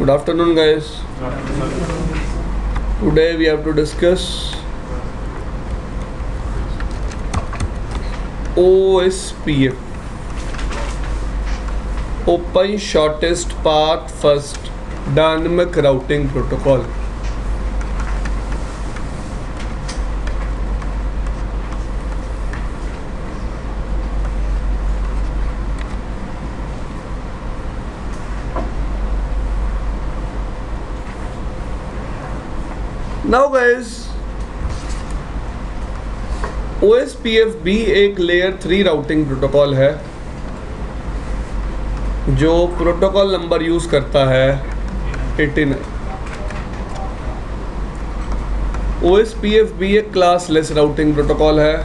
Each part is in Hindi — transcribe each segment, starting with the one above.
Good afternoon, guys. Today we have to discuss OSPF, Open Shortest Path First Dynamic Routing Protocol. Now guys, OSPF भी एक लेयर 3 राउटिंग प्रोटोकॉल है जो प्रोटोकॉल नंबर यूज करता है 89। OSPF भी एक क्लासलेस राउटिंग प्रोटोकॉल है।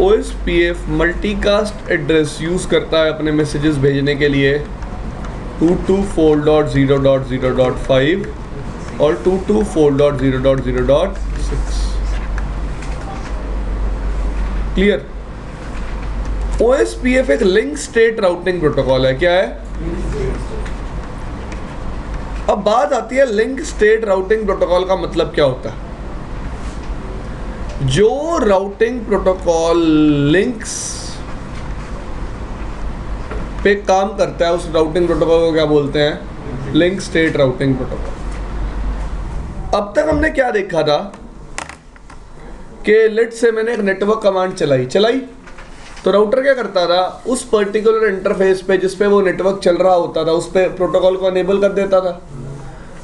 OSPF मल्टीकास्ट एड्रेस यूज करता है अपने मैसेजेस भेजने के लिए 224.0.0.5 और 224.0.0.6। क्लियर? OSPF एक लिंक स्टेट राउटिंग प्रोटोकॉल है। क्या है? अब बात आती है लिंक स्टेट राउटिंग प्रोटोकॉल का मतलब क्या होता है। जो राउटिंग प्रोटोकॉल लिंक्स पे काम करता है उस राउटिंग प्रोटोकॉल को क्या बोलते हैं? Link state routing protocol. अब तक हमने क्या देखा था कि लेट्स से मैंने एक नेटवर्क कमांड चलाई तो राउटर क्या करता था, उस पर्टिकुलर इंटरफेस पे जिस पे वो नेटवर्क चल रहा होता था उस पे प्रोटोकॉल को एनेबल कर देता था।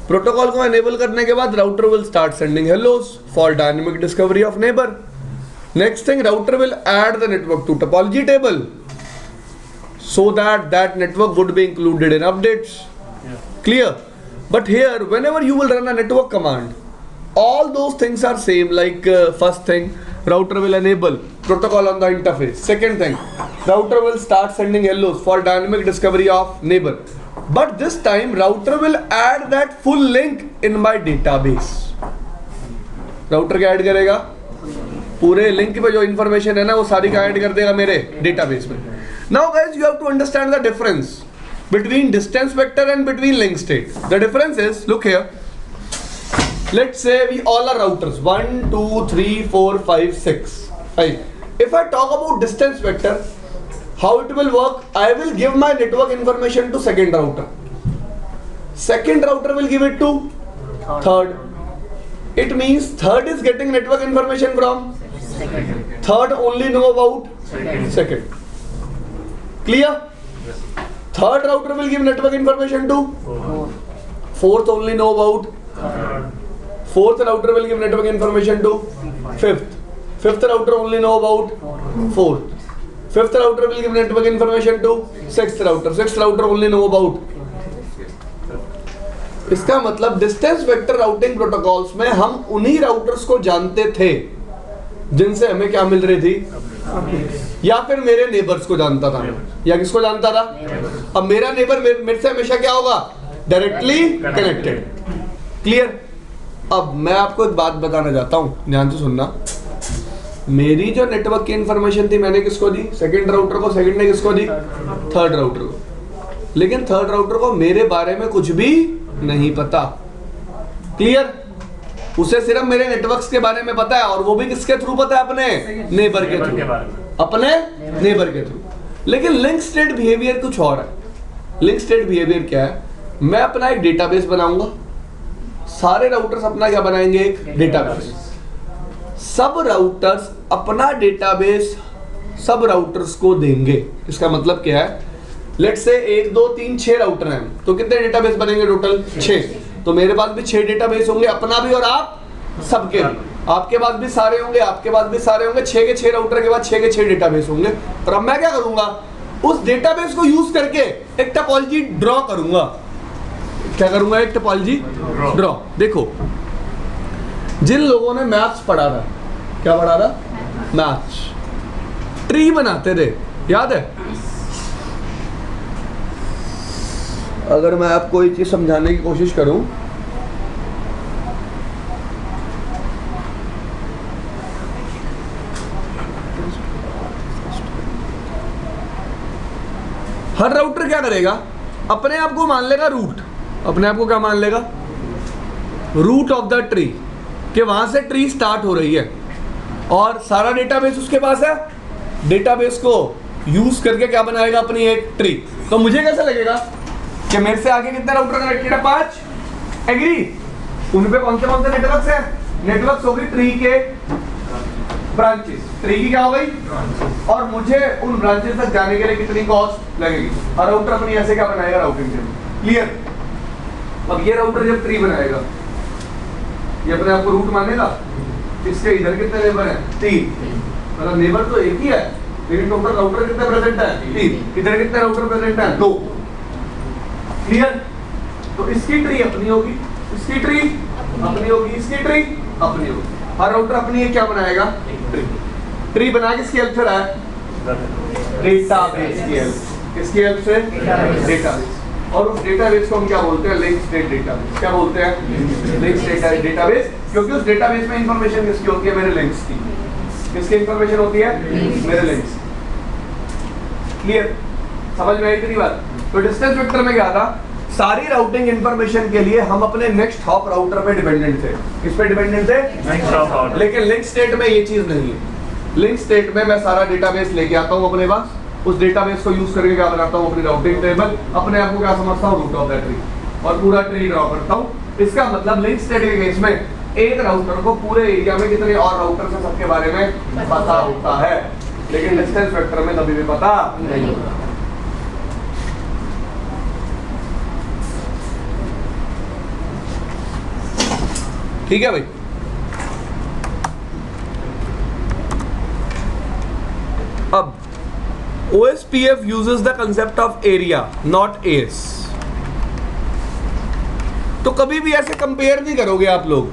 प्रोटोकॉल को एनेबल करने के बाद router will start sending hellos for dynamic discovery of neighbour. Next thing, router will add the network to topology table so that network would be included in updates. Clear? But here whenever you will run a network command, all those things are same. Like first thing, router will enable protocol on the interface. Second thing, router will start sending hellos for dynamic discovery of neighbor. But this time router will add that full link in my database. Router क्या ऐड करेगा? पूरे लिंक पे जो इंफॉर्मेशन है ना वो सारी का ऐड कर देगा मेरे डेटाबेस में। Now guys, you have to understand the difference between distance vector and between link state. The difference is, look here. Let's say we all are routers 1, 2, 3, 4, 5, 6. Right. If I talk about distance vector, how it will work? I will give my network information to second router. Second router will give it to third. It means third is getting network information from second. Third only know about second. Clear? Third router will give network information to fourth only know about fourth router will give network information to fifth router only know about fifth router will give network information to sixth router only know about। इसका मतलब डिस्टेंस वेक्टर राउटिंग प्रोटोकॉल्स में हम उन्हीं राउटर्स को जानते थे जिनसे हमें क्या मिल रही थी, या फिर मेरे नेबर्स को जानता था, या किसको जानता था? अब मेरा नेबर मेरे से हमेशा क्या होगा? Directly connected. क्लियर? अब मैं आपको एक बात बताना चाहता हूं, ध्यान से सुनना। मेरी जो नेटवर्क की इंफॉर्मेशन थी मैंने किसको दी? सेकंड राउटर को। सेकंड ने किसको दी? थर्ड राउटर को। लेकिन थर्ड राउटर को मेरे बारे में कुछ भी नहीं पता। क्लियर? उसे सिर्फ मेरे नेटवर्क्स के बारे में पता है, और वो भी किसके थ्रू पता है? अपने नेबर के थ्रू, अपने नेबर के थ्रू। लेकिन लिंक स्टेट बिहेवियर कुछ और है। लिंक स्टेट बिहेवियर क्या है? मैं अपना एक डेटाबेस बनाऊंगा, सारे राउटर्स अपना क्या बनाएंगे? एक डेटाबेस। सब राउटर्स अपना डेटाबेस सब राउटर्स को देंगे। इसका मतलब क्या है? लेट्स से 1 2 3 6 राउटर हैं, तो कितने डेटाबेस बनेंगे टोटल? 6। तो मेरे पास भी 6 डेटाबेस होंगे, अपना भी और आप सबके भी। आपके पास भी सारे होंगे, आपके पास भी सारे होंगे। 6 के 6 राउटर के बाद 6 के 6 डेटाबेस होंगे। और अब मैं क्या करूंगा? उस डेटाबेस को यूज करके एक टोपोलॉजी ड्रॉ करूंगा। क्या करूंगा? एक टोपोलॉजी ड्रॉ। देखो, जिन लोगों ने मैथ्स पढ़ा था, क्या पढ़ा था? मैथ्स। ट्री बनाते थे, याद है? अगर मैं आपको एक चीज समझाने की कोशिश करूं, हर राउटर क्या करेगा, अपने आप को मान लेगा रूट, अपने आप को क्या मान लेगा, रूट ऑफ द ट्री, कि वहां से ट्री स्टार्ट हो रही है और सारा डेटाबेस उसके पास है। डेटाबेस को यूज करके क्या बनाएगा, अपनी एक ट्री। तो मुझे कैसा लगेगा कि मेरे से आगे कितने राउटर कनेक्टेड है, 5। एग्री? उन पे कौन से नेटवर्क्स है, नेटवर्क्स होगी ट्री के ब्रांचेस, ट्री की क्या हो गई, और मुझे उन ब्रांचेस तक जाने के लिए कितनी कॉस्ट लगेगी। और राउटर अपनी ऐसे क्या बनाएगा, राउटिंग टेबल। क्लियर? अब ये राउटर जब ट्री बनाएगा, ये अपने आप को रूट मानेगा। इसके इधर कितने नेबर हैं, 3, मतलब नेबर तो एक ही है, लेकिन टोटल राउटर कितने प्रेजेंट है, 3। इधर कितने राउटर प्रेजेंट है, 2। क्लियर? तो इसकी ट्री अपनी होगी, इसकी ट्री अपनी होगी, इसकी ट्री अपनी होगी। हर राउटर अपनी एक क्या बनाएगा, ट्री। ट्री बना किसकी हेल्प से रहा है, डेटाबेस की हेल्प। किसकी हेल्प से, डेटाबेस। और उस डेटाबेस को हम क्या बोलते हैं, लिंक स्टेट डेटाबेस। क्या बोलते हैं, लिंक स्टेट डेटाबेस, क्योंकि उस डेटाबेस में इंफॉर्मेशन किसकी होती है, मेरे लिंक्स की। किसकी इंफॉर्मेशन होती है, मेरे लिंक्स। क्लियर? समझ में आई इतनी बात? तो डिस्टेंस वेक्टर में क्या था, सारी राउटिंग इंफॉर्मेशन के लिए हम अपने नेक्स्ट हॉप राउटर पे डिपेंडेंट थे। किस पे डिपेंडेंट थे, नेक्स्ट हॉप। लेकिन लिंक स्टेट में ये चीज नहीं है। लिंक स्टेट में मैं सारा डेटाबेस लेके आता हूँ अपने पास, उस डेटाबेस को यूज करके क्या बनाता हूँ, अपनी राउटिंग टेबल। अपने आप को क्या समझता हूँ, रूट ऑफ द ट्री, और पूरा ट्री ड्रॉ करता हूँ। इसका मतलब लिंक स्टेट के केस में एक राउटर को पूरे एरिया में कितने और राउटर से सबके बारे में पता होता है, लेकिन डिस्टेंस वेक्टर में कभी भी पता नहीं होता। ठीक है भाई? अब OSPF uses the concept of area, not AS. तो कभी भी ऐसे कंपेयर नहीं करोगे आप लोग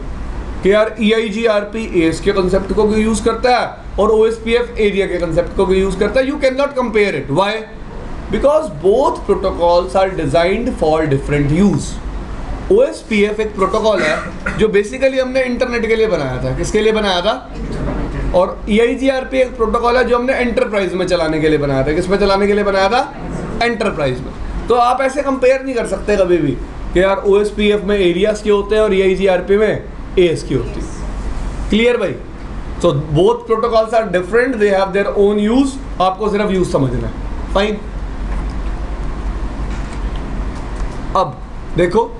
कि यार EIGRP AS के कंसेप्ट को यूज करता है और OSPF एरिया के कंसेप्ट को यूज करता है। You can not compare it. Why? Because both protocols are designed for different use. OSPF एक प्रोटोकॉल है जो बेसिकली हमने इंटरनेट के लिए बनाया था। किसके लिए बनाया था? और EIGRP एक प्रोटोकॉल है जो हमने एंटरप्राइज में चलाने के लिए बनाया था। किस में चलाने के लिए बनाया था? एंटरप्राइज में। तो आप ऐसे कंपेयर नहीं कर सकते कभी भी कि यार OSPF में एरियाज के होते हैं और EIGRP में AS की होती है। क्लियर भाई? तो both protocols are different, they have their own use. आपको सिर्फ यूज समझना है। फाइन। अब देखो,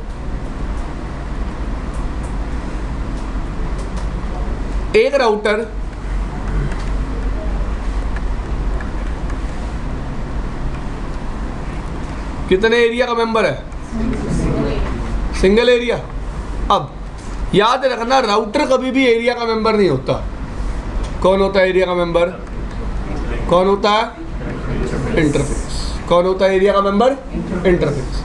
एक राउटर कितने एरिया का मेंबर है? Single area. अब याद रखना, राउटर कभी भी एरिया का मेंबर नहीं होता। कौन होता है एरिया का मेंबर? कौन होता है? इंटरफेस। कौन होता है एरिया का मेंबर? इंटरफेस।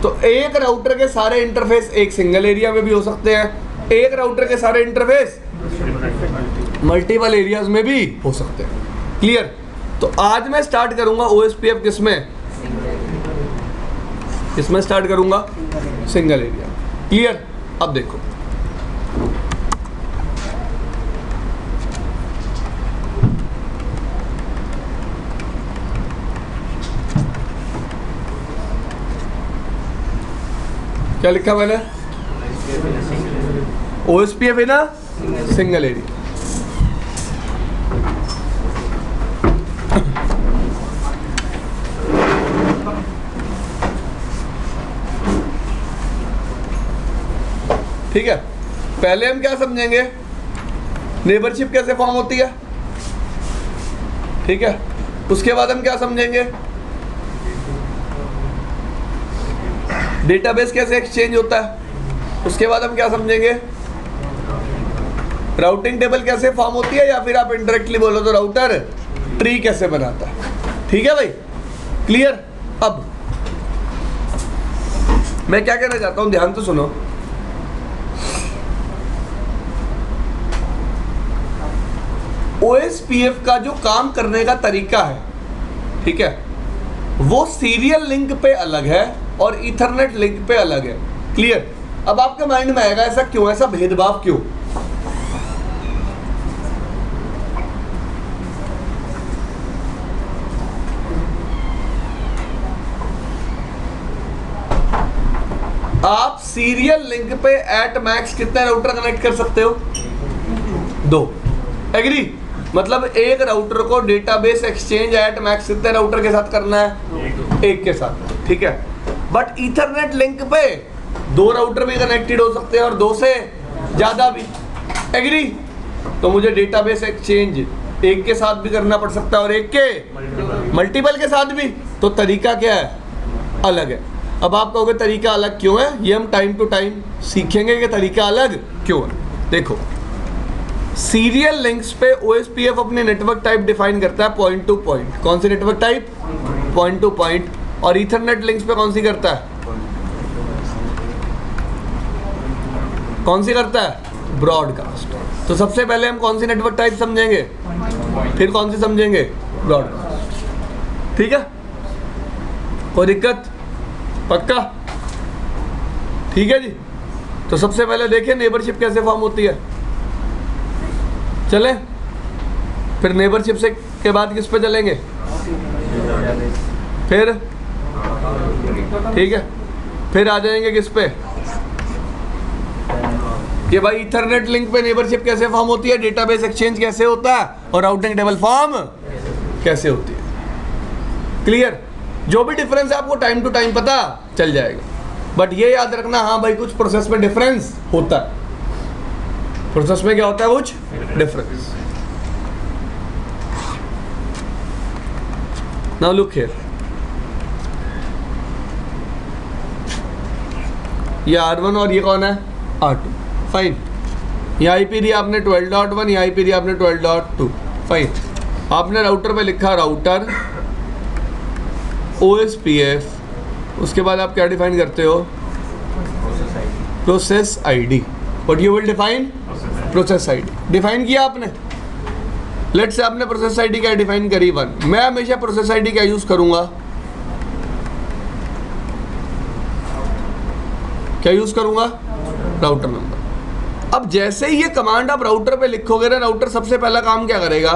तो एक राउटर के सारे इंटरफेस एक सिंगल एरिया में भी हो सकते हैं, एक राउटर के सारे इंटरफेस मल्टीपल एरियाज में भी हो सकते हैं। क्लियर? तो आज मैं स्टार्ट करूंगा OSPF किसमें? किसमें स्टार्ट करूंगा? Single area. क्लियर? अब देखो, क्या लिखा मैंने? OSPF है ना, सिंगल एरिया। ठीक है? पहले हम क्या समझेंगे, नेबरशिप कैसे फॉर्म होती है। ठीक है? उसके बाद हम क्या समझेंगे, डेटाबेस कैसे एक्सचेंज होता है। उसके बाद हम क्या समझेंगे, राउटिंग टेबल कैसे फॉर्म होती है, या फिर आप इंडायरेक्टली बोलो तो राउटर ट्री कैसे बनाता है। ठीक है भाई? क्लियर? अब मैं क्या कहना चाहता हूं, ध्यान तो सुनो। OSPF का जो काम करने का तरीका है, ठीक है, वो सीरियल लिंक पे अलग है और ईथरनेट लिंक पे अलग है। क्लियर? अब आपके माइंड में आएगा ऐसा क्यों, ऐसा भेदभाव क्यों? आप सीरियल लिंक पे एट मैक्स कितने राउटर कनेक्ट कर सकते हो? 2। एग्री? मतलब एक राउटर को डेटाबेस एक्सचेंज एट मैक्स कितने राउटर के साथ करना है? एक के साथ, ठीक है। बट ईथरनेट लिंक पे 2 राउटर भी कनेक्टेड हो सकते हैं और 2 से ज्यादा भी। एग्री? तो मुझे डेटाबेस एक्सचेंज एक के साथ भी करना पड़ सकता है और एक के मल्टीपल के साथ भी। तो तरीका क्या है? अलग है। अब आप कहोगे तरीका अलग क्यों है? ये हम टाइम टू टाइम सीखेंगे कि तरीका अलग क्यों है। देखो, सीरियल लिंक्स पे OSPF अपने नेटवर्क टाइप डिफाइन करता है पॉइंट टू पॉइंट। कौन सी network type? Point to point. और ईथरनेट लिंक्स पे कौन सी करता है? कौन सी करता है? ब्रॉडकास्ट। तो सबसे पहले हम कौन सी नेटवर्क टाइप समझेंगे, फिर कौन सी समझेंगे? ब्रॉडकास्ट। ठीक है, कोई दिक्कत? पक्का? ठीक है जी। तो सबसे पहले देखिए नेबरशिप कैसे फॉर्म होती है। चले, फिर नेबरशिप से के बाद किस पे चलेंगे? फिर ठीक है, फिर आ जाएंगे किस पे कि भाई ईथरनेट लिंक पे नेबरशिप कैसे फॉर्म होती है, डेटाबेस एक्सचेंज कैसे होता है और राउटिंग टेबल फॉर्म कैसे होती है। क्लियर? जो भी डिफरेंस है आपको टाइम टू टाइम पता चल जाएगा, बट ये याद रखना, हाँ भाई कुछ प्रोसेस में डिफरेंस होता है। प्रोसेस में क्या होता है? कुछ डिफरेंस। नाउ लुक हियर, ये R1 और ये कौन है? R2। फाइन। यहाँ IP दिया आपने 12.1, यहाँ IP दिया आपने 12.2। फाइन। आपने राउटर पे लिखा राउटर OSPF, उसके बाद आप क्या डिफाइन करते हो? Process ID। What you will define? Process ID define किया आपने। लेट्स से आपने प्रोसेस ID क्या डिफाइन करी? 1। मैं हमेशा प्रोसेस ID क्या यूज करूंगा? क्या यूज करूंगा? Router number. अब जैसे ही ये कमांड आप राउटर पे लिखोगे ना, राउटर सबसे पहला काम क्या करेगा?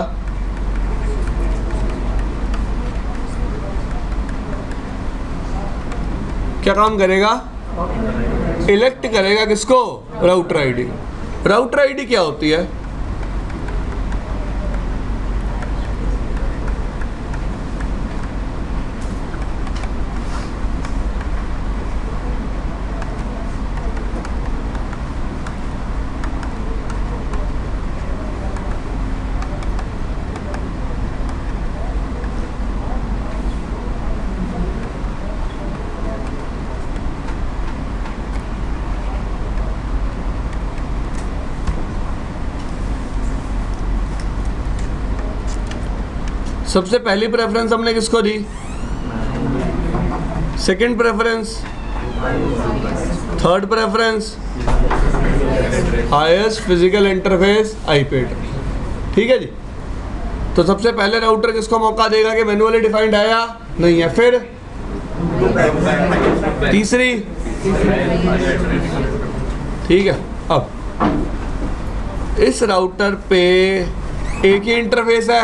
क्या काम करेगा? इलेक्ट करेगा किसको? Router ID. राउटर आईडी क्या होती है? सबसे पहली प्रेफरेंस हमने किसको दी? Second preference, third preference, highest physical interface IP address. ठीक है जी। तो सबसे पहले राउटर किसको मौका देगा कि मैन्युअली डिफाइंड आया नहीं है। फिर तीसरी, ठीक है। अब इस राउटर पे एक ही इंटरफेस है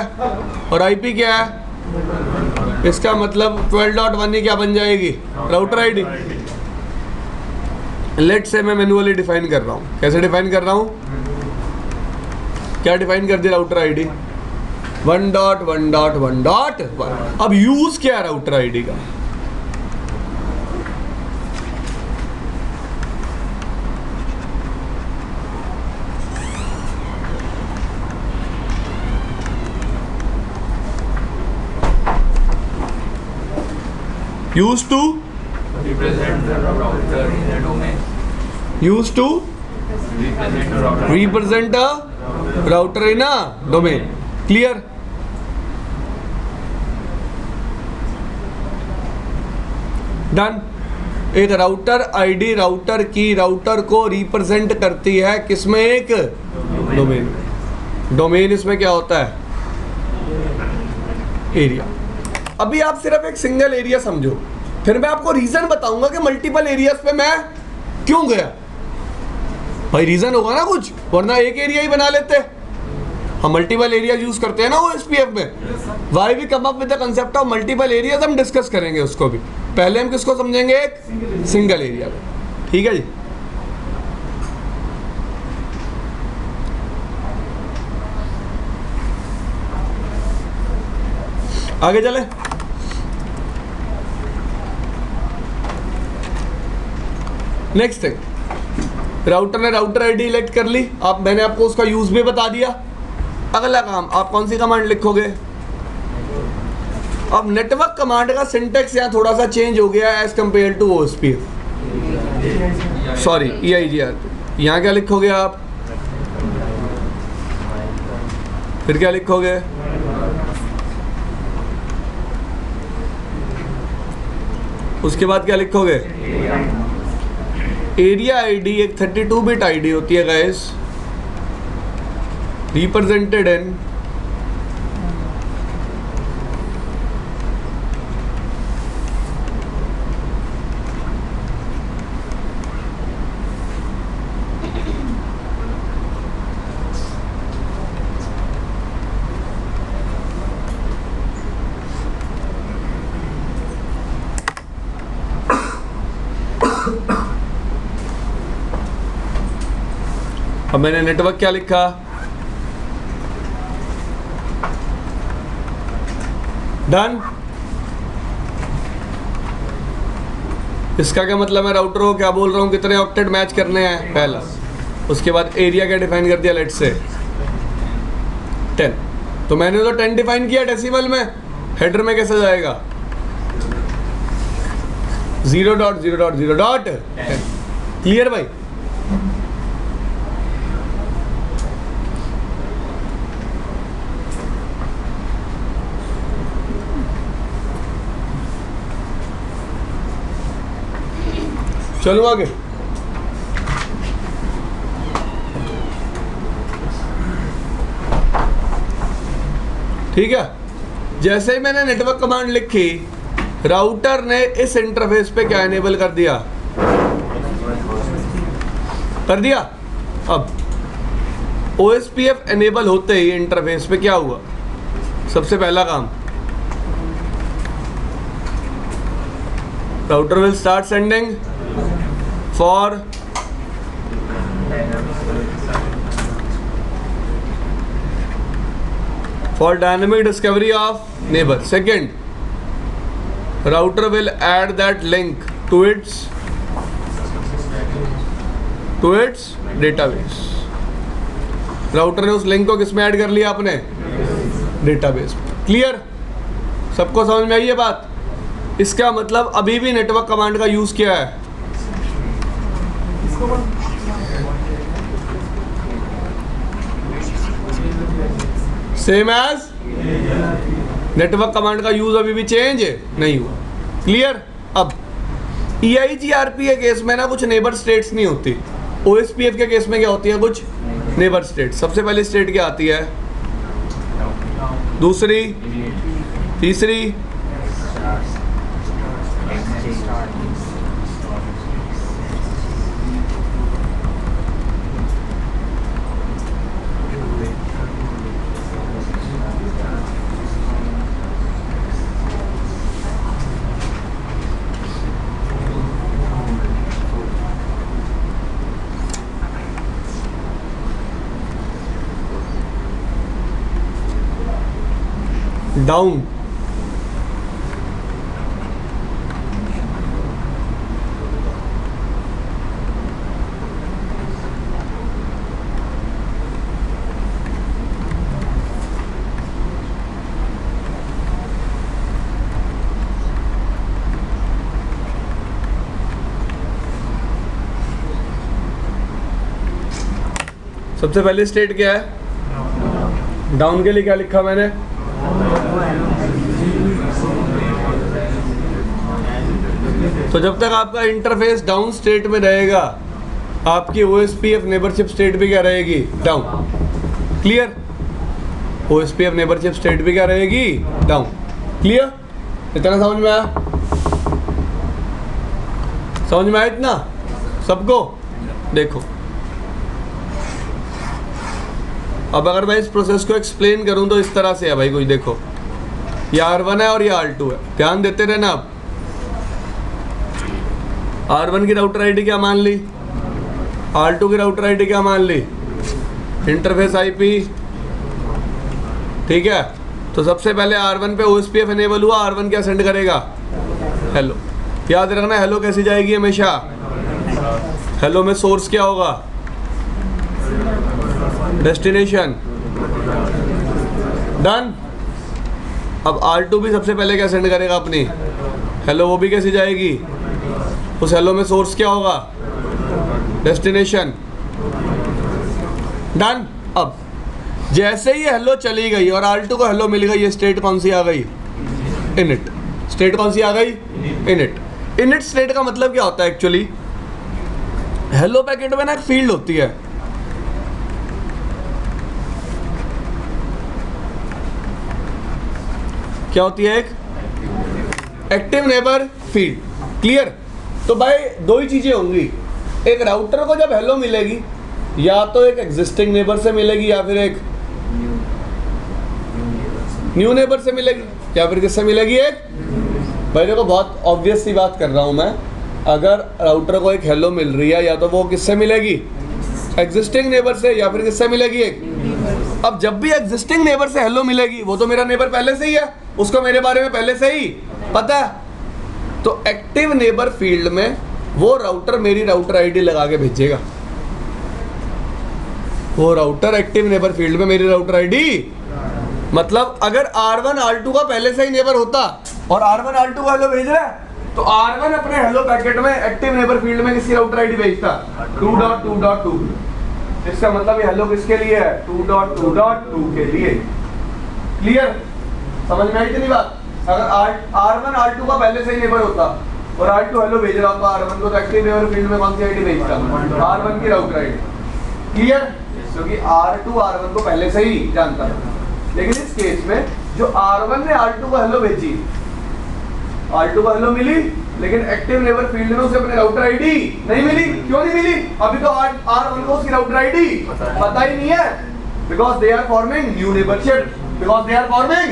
और IP क्या है? इसका मतलब 12.1 ही क्या बन जाएगी? Router ID. लेट से मैं मैन्युअली डिफाइन कर रहा हूँ। कैसे डिफाइन कर रहा हूँ? क्या डिफाइन कर दी राउटर आईडी? 1.1.1.1। अब यूज क्या है राउटर आईडी का? Used to represent the router in a domain. Used to represent a router in a domain. Clear? Done. एक राउटर आईडी राउटर की राउटर को रिप्रेजेंट करती है किसमें? एक डोमेन। डोमेन इसमें क्या होता है? एरिया। अभी आप सिर्फ एक सिंगल एरिया समझो, फिर मैं आपको रीजन बताऊंगा कि मल्टीपल एरियाज पे मैं क्यों गया। भाई रीजन होगा ना कुछ, वरना एक एरिया ही बना लेते। हम मल्टीपल एरिया यूज करते हैं ना OSPF में। Why we come up with the concept of multiple areas, हम डिस्कस करेंगे उसको भी। पहले हम किसको समझेंगे? एक सिंगल एरिया को। ठीक है जी। आगे चले। नेक्स्ट थिंग, राउटर ने राउटर आईडी इलेक्ट कर ली, आप मैंने आपको उसका यूज भी बता दिया। अगला काम, आप कौन सी कमांड लिखोगे? अब नेटवर्क कमांड का सिंटेक्स यहाँ थोड़ा सा चेंज हो गया as compare to OSPF, sorry EIGRP। यहाँ क्या लिखोगे आप? फिर क्या लिखोगे? उसके बाद क्या लिखोगे? एरिया आईडी एक 32 बिट आईडी होती है गाइस, रिप्रेजेंटेड इन अब मैंने नेटवर्क क्या लिखा? डन। इसका क्या मतलब है? राउटर को क्या बोल रहा हूँ, कितने ऑक्टेट मैच करने हैं पहला। उसके बाद एरिया क्या डिफाइन कर दिया, लेट्स से 10। तो मैंने तो 10 डिफाइन किया डेसिमल में, हेडर में कैसे जाएगा? 0.0.0.10। क्लियर भाई? चलो आगे। ठीक है, जैसे ही मैंने नेटवर्क कमांड लिखी, राउटर ने इस इंटरफेस पे क्या एनेबल कर दिया? अब OSPF एनेबल होते ही इंटरफेस पे क्या हुआ? सबसे पहला काम, router will start sending for dynamic discovery of neighbor. Second, router will add that link to its database. Router ने उस लिंक को किस में ऐड कर लिया? अपने डेटाबेस में। क्लियर? सबको समझ में आई ये बात? इसका मतलब अभी भी नेटवर्क कमांड का यूज क्या है? सेम एज नेटवर्क कमांड का यूज अभी भी चेंज नहीं हुआ। क्लियर? अब EIGRP के केस में ना कुछ नेबर स्टेट्स नहीं होती, OSPF के केस में क्या होती है? कुछ नेबर स्टेट। सबसे पहले स्टेट क्या आती है? दूसरी, तीसरी, डाउन। सबसे पहले स्टेट क्या है? डाउन के लिए क्या लिखा मैंने? तो जब तक आपका इंटरफेस डाउन स्टेट में रहेगा, आपकी OSPF नेबरशिप स्टेट भी क्या रहेगी? Down. Clear? OSPF neighbourship state भी क्या रहेगी? डाउन। क्लियर? इतना समझ में आया? समझ में आया इतना सबको? देखो, अब अगर मैं इस प्रोसेस को एक्सप्लेन करूं तो इस तरह से है भाई। कुछ देखो, ये R1 है और ये R2 है, ध्यान देते रहना। आप R1 की राउटर आईडी क्या मान ली, R2 की राउटर आईडी क्या मान ली, इंटरफेस आईपी, ठीक है। तो सबसे पहले R1 पे OSPF इनेबल हुआ, R1 क्या सेंड करेगा, हेलो। याद रखना हेलो कैसी जाएगी हमेशा, हेलो में सोर्स क्या होगा, डेस्टिनेशन, डन। अब R2 भी सबसे पहले क्या सेंड करेगा अपनी हेलो, वो भी कैसी जाएगी, उस हेलो में सोर्स क्या होगा, डेस्टिनेशन, डन। अब जैसे ही हेलो चली गई और R2 को हेलो मिल गई, ये स्टेट कौन सी आ गई, इनिट। स्टेट कौन सी आ गई, इनिट। इनिट स्टेट का मतलब क्या होता है एक्चुअली, हेलो पैकेट में ना एक फील्ड होती है, क्या होती है, एक एक्टिव नेबर फील्ड, क्लियर। तो भाई दो ही चीजें होंगी, एक राउटर को जब हेलो मिलेगी या तो एक एग्जिस्टिंग नेबर से मिलेगी या फिर एक न्यू नेबर से मिलेगी, या फिर किससे मिलेगी, एक। भाई देखो बहुत ऑब्वियस सी बात कर रहा हूं मैं, अगर राउटर को एक हेलो मिल रही है या तो वो किससे मिलेगी, एग्जिस्टिंग नेबर से, या फिर किससे मिलेगी, एक। अब जब भी एग्जिस्टिंग नेबर से हेलो मिलेगी, वो तो मेरा नेबर पहले से ही है, उसको मेरे बारे में पहले से ही पता है, तो एक्टिव नेबर फील्ड में वो राउटर मेरी राउटर आईडी लगा के भेजेगा, वो राउटर एक्टिव नेबर फील्ड में मेरी राउटर आईडी, मतलब अगर R1 R2 का पहले से ही नेबर होता और R1 R2 को हेलो भेज रहा है, तो R1 अपने हेलो पैकेट में एक्टिव नेबर फील्ड में किसकी राउटर आईडी भेजता, 2.2.2। इसका मतलब ये हेलो किसके लिए है, 2.2.2 के लिए, क्लियर। समझ में आई इतनी बात। अगर R1 R2 का पहले से ही नेबर होता और R2 हेलो भेज रहा होता R1 को, तो एक्टिव नेबर फील्ड में कौन सी आईडी भेजता, R1 की राउटर आईडी, क्लियर। क्योंकि R2 R1 को पहले से ही जानता था। लेकिन इस केस में जो R1 ने R2 को हेलो भेजी, R2 को हेलो मिली, लेकिन एक्टिव नेबर फील्ड में उसे अपने राउटर आईडी नहीं मिली। क्यों नहीं मिली, अभी तो R1 को उसकी राउटर आईडी पता ही नहीं है, because they are forming new neighbourship, because they are forming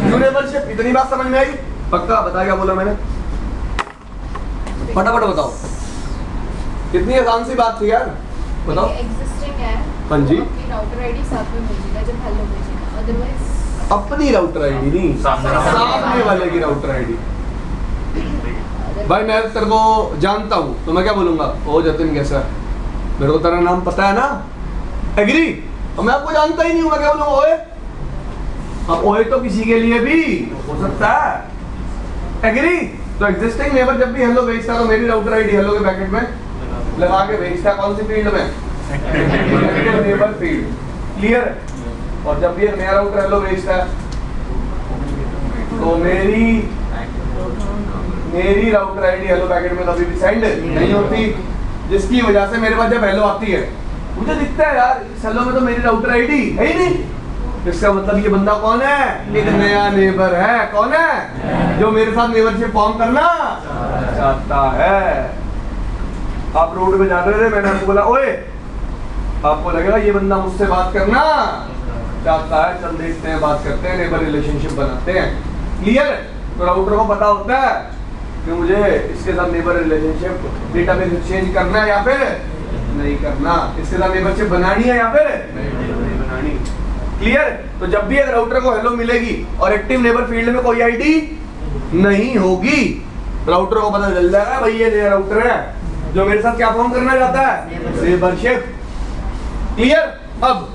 new neighbourship. इतनी बात समझ में आई, पक्का बता क्या बोला मैंने, फटाफट बताओ, कितनी आसान सी बात थी यार, बताओ। एग्जिस्टिंग है, हाँ जी, अपनी राउटर आईडी साथ में भेजेगा जब हेलो भेजेगा, अदरवाइज अपनी राउटर आईडी नहीं, सामने वाले की राउटर आईडी। भाई मैं तेरे को जानता हूँ तो मैं क्या बोलूंगा, ओ जतिन कैसा है, मेरे को तेरा नाम पता है ना, एग्री। तो मैं आपको जानता ही नहीं हूँ, मैं क्या बोलूंगा, ओए। अब ओए तो किसी के लिए भी हो सकता है, एग्री। तो एग्जिस्टिंग नेबर जब भी हेलो भेजता है तो मेरी राउटर आईडी हेलो के पैकेट में लगा के भेजता है, कौन सी फील्ड में, नेबर फील्ड, क्लियर। और जब भी एक नया राउटर हेलो भेजता है तो मेरी राउटर आईडी हेलो पैकेट में कभी भी सेंड नहीं होती, जिसकी वजह से मेरे पास जब हेलो आती है मुझे दिखता है यार इस हेलो में तो मेरी राउटर आईडी है ही नहीं। इसका मतलब ये बंदा कौन है, एक नया नेबर है, कौन है, जो मेरे साथ नेबरशिप फॉर्म करना चाहता है। आप रोड पे जा रहे थे, मैंने आपको बोला ओए, आपको लगेगा ये बंदा मुझसे बात करना चाहता है, चल देखते हैं, बात करते हैं, नेबर रिलेशनशिप बनाते हैं, क्लियर। तो राउटर को पता होता है कि मुझे इसके साथ नेबर रिलेशनशिप डेटाबेस एक्सचेंज करना है या फिर नहीं करना, इसके साथ नेबरशिप बनानी है या फिर नहीं बनानी, क्लियर। तो जब भी एक राउटर को हेलो मिलेगी और एक्टिव नेबर फील्ड में कोई आईडी नहीं होगी, राउटर को पता चल जाएगा भाई ये नया राउटर है जो मेरे साथ क्या फॉर्म करना चाहता है, नेबरशिप, क्लियर। अब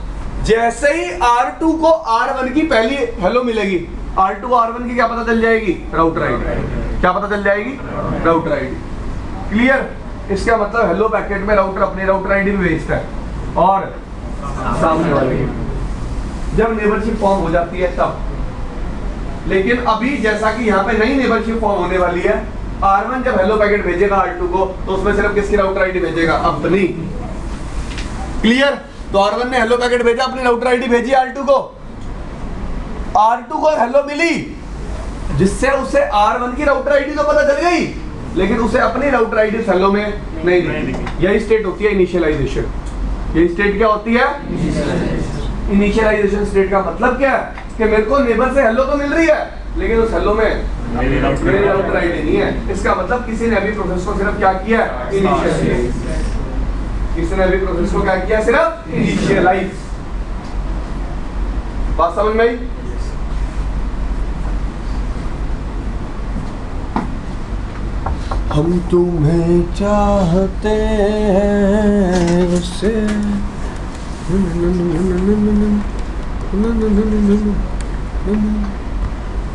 जैसे ही R2 को R1 की पहली हेलो मिलेगी, R2 R1 की क्या पता चल जाएगी, राउटर आईडी, क्या पता चल जाएगी, राउटर आईडी, क्लियर। इसका मतलब हेलो पैकेट में राउटर अपनी राउटर आईडी भी भेजता है और सामने वाले की जब नेबरशिप फॉर्म हो जाती है तब। लेकिन अभी जैसा कि यहाँ पे नई नेबरशिप फॉर्म होने वाली है, R1 जब हेलो पैकेट भेजेगा R2 को तो उसमें सिर्फ किसकी राउटर आईडी भेजेगा, अपनी, क्लियर। तो R1 ने हेलो पैकेट भेजा, अपनी राउटर आईडी भेजी R2 को, R2 को हेलो मिली जिससे उसे R1 की राउटर आईडी तो पता चल गई, लेकिन उसे अपनी राउटर आईडी हेलो में नहीं दिखी। यही स्टेट होती है इनिशियलाइजेशन। यही स्टेट क्या होती है, इनिशियलाइजेशन स्टेट का मतलब क्या है कि मेरे को नेबर से हेलो तो मिल रही है लेकिन उस हेलो में मेरी राउटर आईडी नहीं है। इसका मतलब किसी ने अभी प्रोसेस को सिर्फ क्या किया, इनिशियलाइज। किसी ने अभी प्रोसेस को क्या किया, सिर्फ इनिशियलाइज। बात समझ में आई? हम तुम्हें चाहते हैं उससे।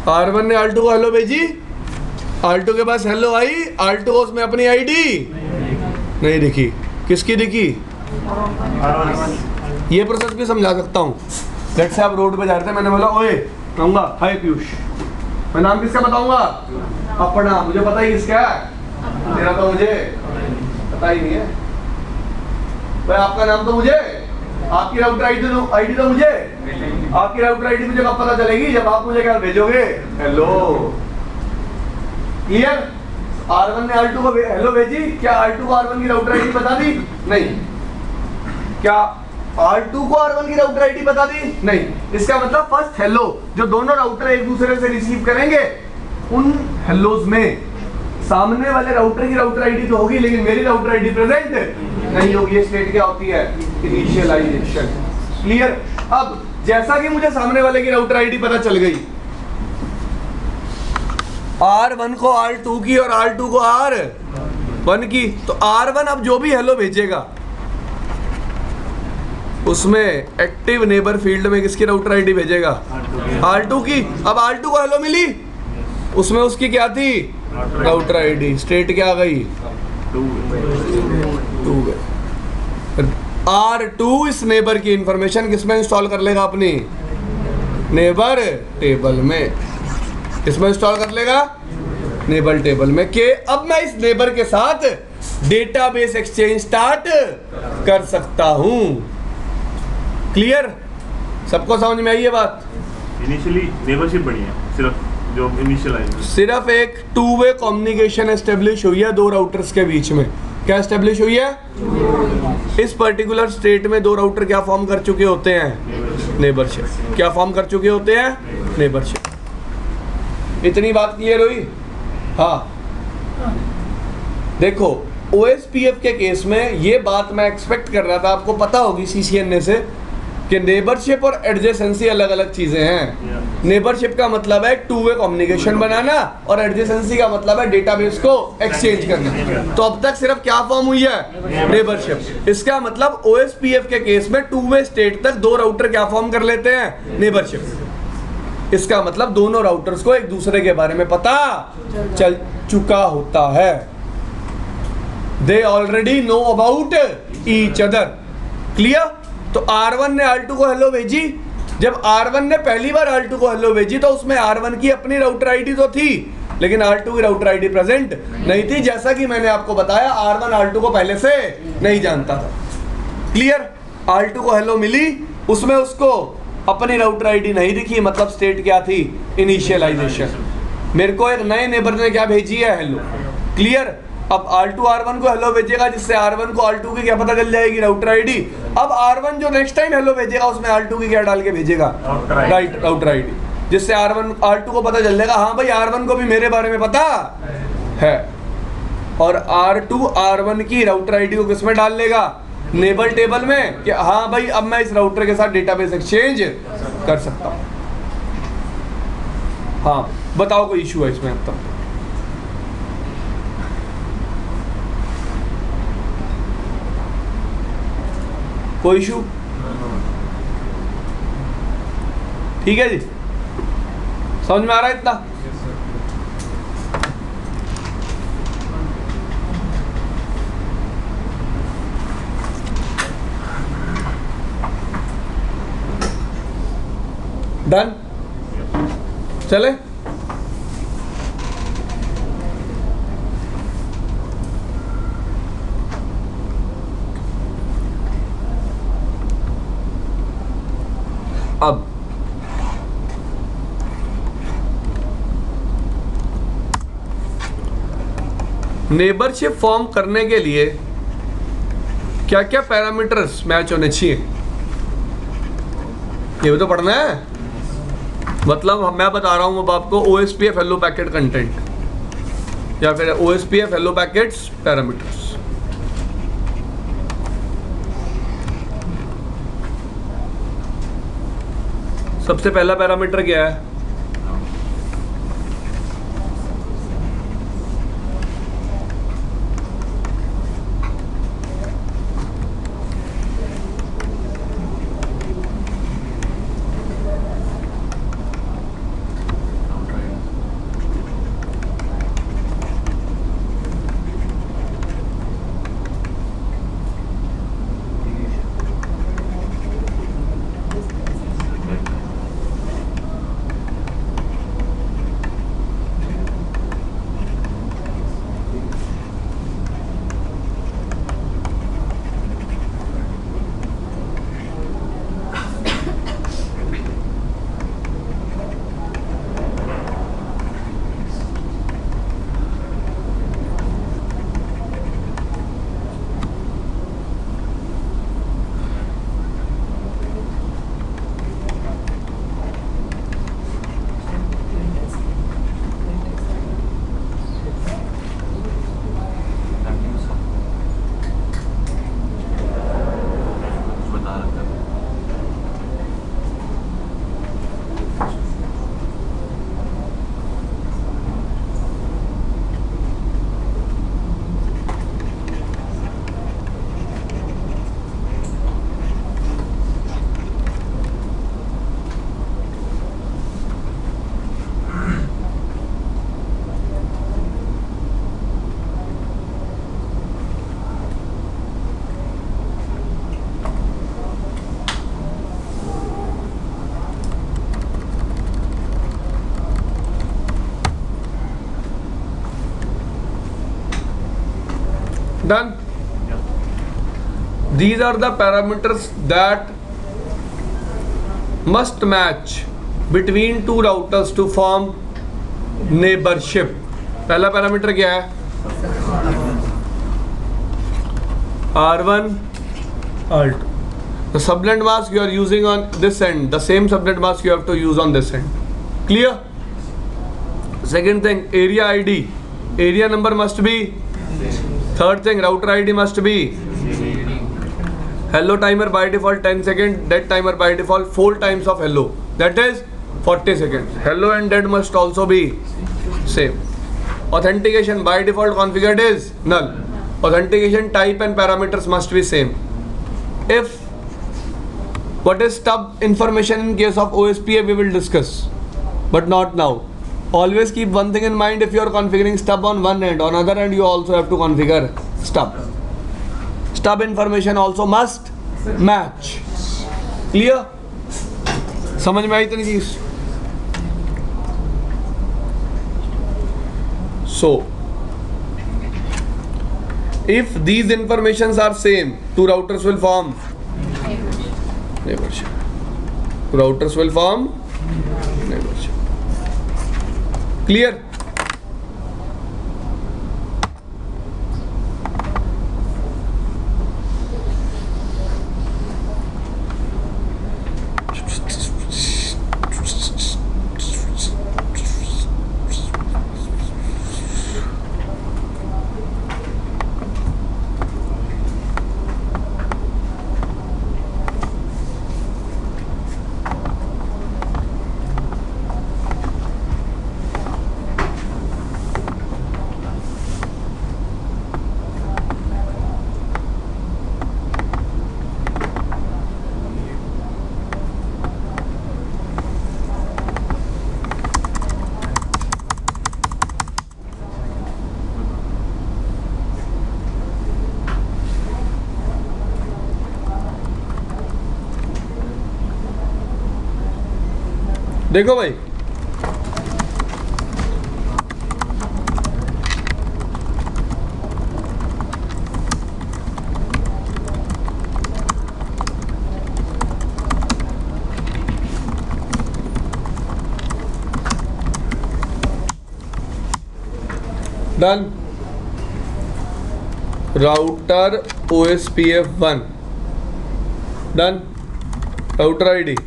R1 ने R2 को हेलो भेजी, R2 के पास हेलो आई, R2 को उसमें अपनी आईडी नहीं दिखी। किसकी दिखी? ये प्रोसेस भी समझा सकता हूँ। लेट्स से आप रोड पे जा रहे थे, मैंने बोला ओए कहूँगा हाय पीयूष, मैं नाम किसका बताऊंगा? अपना। मुझे पता ही किसका है, तेरा तो मुझे पता ही नहीं है भाई। आपका नाम तो मुझे, आपकी राउटर आईडी तो मुझे, आपकी राउटर आईडी मुझे कब पता चलेगी? जब आप मुझे क्या भेजोगे, हेलो। क्लियर? R1 ने R2 को हेलो भेजी, क्या R2 को R1 की राउटर आईडी बता दी? नहीं। क्या R2 को R1 की राउटर आईडी बता दी? नहीं। इसका मतलब फर्स्ट हेलो जो दोनों राउटर एक दूसरे से रिसीव करेंगे, उन हेलोज में सामने वाले राउटर की राउटर आईडी तो होगी, लेकिन मेरी राउटर आईडी प्रेजेंट नहीं होगी। ये स्टेट क्या होती है? इनिशियलाइजेशन। क्लियर? अब जैसा कि मुझे सामने वाले की राउटर आईडी पता चल गई, R1 को R2 की और R2 को R1 की, तो R1 अब जो भी हेलो भेजेगा उसमें एक्टिव नेबर फील्ड में किसकी राउटर आईडी भेजेगा? R2 की। अब R2 को हेलो मिली, उसमें उसकी क्या थी? Router ID. स्टेट क्या आ गई? 2 गई। R2 इस नेबर की इंफॉर्मेशन किसमें इंस्टॉल कर लेगा? अपनी नेबर टेबल में। किसमें इंस्टॉल कर लेगा? नेबर टेबल में। के अब मैं इस नेबर के साथ डेटाबेस एक्सचेंज स्टार्ट कर सकता हूं। क्लियर? सबको समझ में आई ये बात? इनिशियली नेबरशिप बनी है, सिर्फ जो इनिशियलाइज, सिर्फ एक टू वे कम्युनिकेशन एस्टेब्लिश हुई है दो राउटर्स के बीच में। क्या एस्टेब्लिश हुई है? इस पर्टिकुलर स्टेट में दो राउटर क्या फॉर्म कर चुके होते हैं? नेबरशिप। क्या फॉर्म कर चुके होते हैं? नेबरशिप। इतनी बात क्लियर हुई? हाँ। देखो OSPF के केस में ये बात मैं एक्सपेक्ट कर रहा था, आपको पता होगी CCNA से, कि नेबरशिप और एडजेसेंसी अलग अलग चीजें हैं। नेबरशिप का मतलब है टू वे कम्युनिकेशन बनाना, और एडजेसेंसी का मतलब है डेटाबेस को एक्सचेंज करना। तो अब तक सिर्फ क्या फॉर्म हुई है? नेबरशिप। इसका मतलब OSPF के केस में टू वे स्टेट तक दो राउटर क्या फॉर्म कर लेते हैं? नेबरशिप। इसका मतलब दोनों राउटर्स को एक दूसरे के बारे में पता चल चुका होता है। They already know about each other. Clear? तो R1 ने R2 को हेलो भेजी। जब R1 ने पहली बार R2 को हेलो भेजी तो उसमें R1 की अपनी राउटर आईडी तो थी, लेकिन R2 की राउटर आईडी प्रेजेंट नहीं थी। जैसा कि मैंने आपको बताया, R1 R2 को पहले से नहीं जानता था। क्लियर? R2 को हेलो मिली, उसमें उसको अपनी राउटर आईडी नहीं दिखी, मतलब स्टेट क्या थी? इनिशियलाइजेशन। मेरे को एक नए नेबर ने क्या भेजी है? हेलो। क्लियर? अब R2 R1 को हेलो भेजेगा, जिससे R1 को R2 की क्या पता चल जाएगी? Router ID. अब R1 जो नेक्स्ट टाइम हेलो भेजेगा उसमें R2 की क्या डाल के भेजेगा? राइट, राउटर आईडी, जिससे R2 को पता चल जाएगा हाँ भाई R1 को भी मेरे बारे में पता है। और R2 R1 की राउटर आईडी को किसमें डाल लेगा? नेबर टेबल में, कि हाँ भाई अब मैं इस राउटर के साथ डेटाबेस एक्सचेंज कर सकता हूँ। हाँ बताओ, कोई इशू है इसमें अब तक? कोई इशू? ठीक है जी, समझ में आ रहा है इतना? डन? चले? अब नेबरशिप फॉर्म करने के लिए क्या क्या पैरामीटर्स मैच होने चाहिए, ये भी तो पढ़ना है। मतलब मैं बता रहा हूँ अब आपको OSPF हेलो पैकेट कंटेंट या फिर OSPF हेलो पैकेट्स पैरामीटर्स। सबसे पहला पैरामीटर क्या है? Done. These are the parameters that must match between two routers to form neighborship. पहला पैरामीटर क्या है? R1, R2. The subnet mask you are using on this end, the same subnet mask you have to use on this end. Clear? Second thing, area ID. Area number must be. Third thing, router ID must be. Hello timer by default 10 seconds, dead timer by default 4 times of hello. That is 40 seconds. Hello and dead must also be same. Authentication by default configured is null. Authentication type and parameters must be same. If what is stub information in case of OSPF we will discuss, but not now. Always keep one thing in mind, if you are configuring stub on one end, on other end you also have to configure stub. Stub information also must match. Clear? समझ में आई इतनी चीज? So, if these informations are same, two routers will form neighborship. Two routers will form neighborship. Clear? देखो भाई, done. Router OSPF1 done. Router ID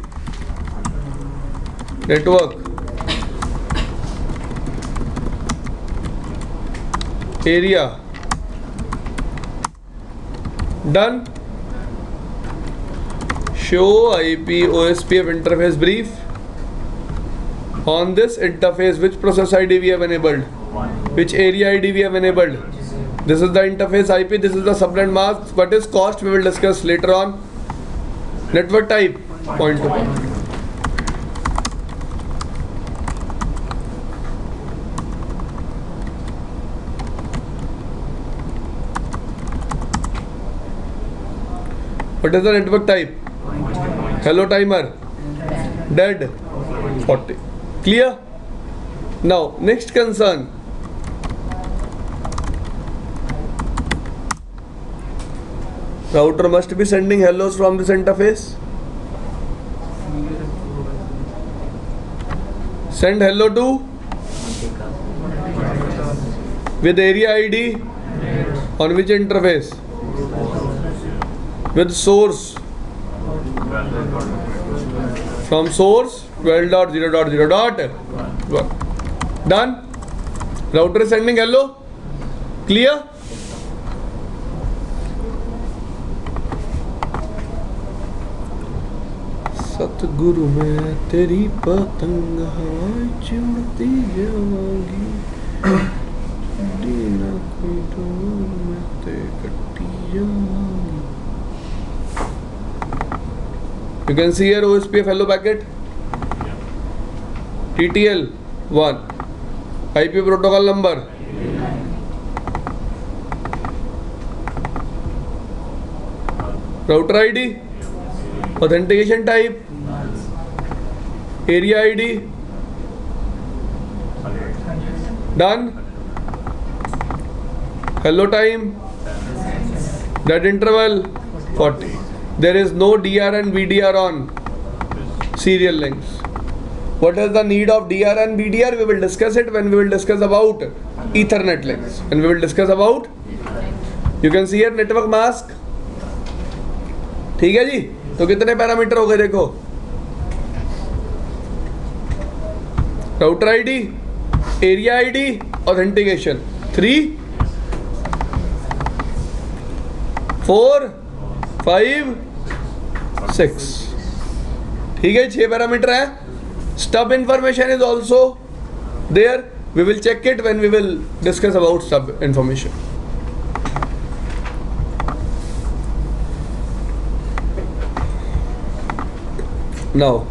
network, area. Done. Show IP OSPF interface brief. On this interface, which process ID we have enabled? Which area ID we have enabled? This is the interface IP, this is the subnet mask. What is cost? We will discuss later on. Network type, point to point. What is the network type? Hello timer. Dead. 40. Clear? Now, next concern. Router must be sending hellos from this interface. Send hello to with area ID on which interface? With source. From source 12.0.0.1. Done. Router is sending hello. Clear? सतगुरु मैं तेरी पतंग हवाएं चिमटी जाऊंगी ना कोई डोर में ते कटी जाऊंगी. You can see here OSPF hello packet. TTL 1. IP protocol number. Router ID. Authentication type. Area ID. Done. Hello time. Dead interval 40. There is no DR and VDR on serial links. What is the need of DR and VDR? We will discuss it when we will discuss about Ethernet links. And we will discuss about, you can see here network mask. ठीक है जी. तो कितने पैरामीटर हो गए देखो. Router ID, area ID, authentication 3 4 5 6. ठीक है, 6 पैरामीटर है. Stub information is also there. We will check it when we will discuss about stub information. Now,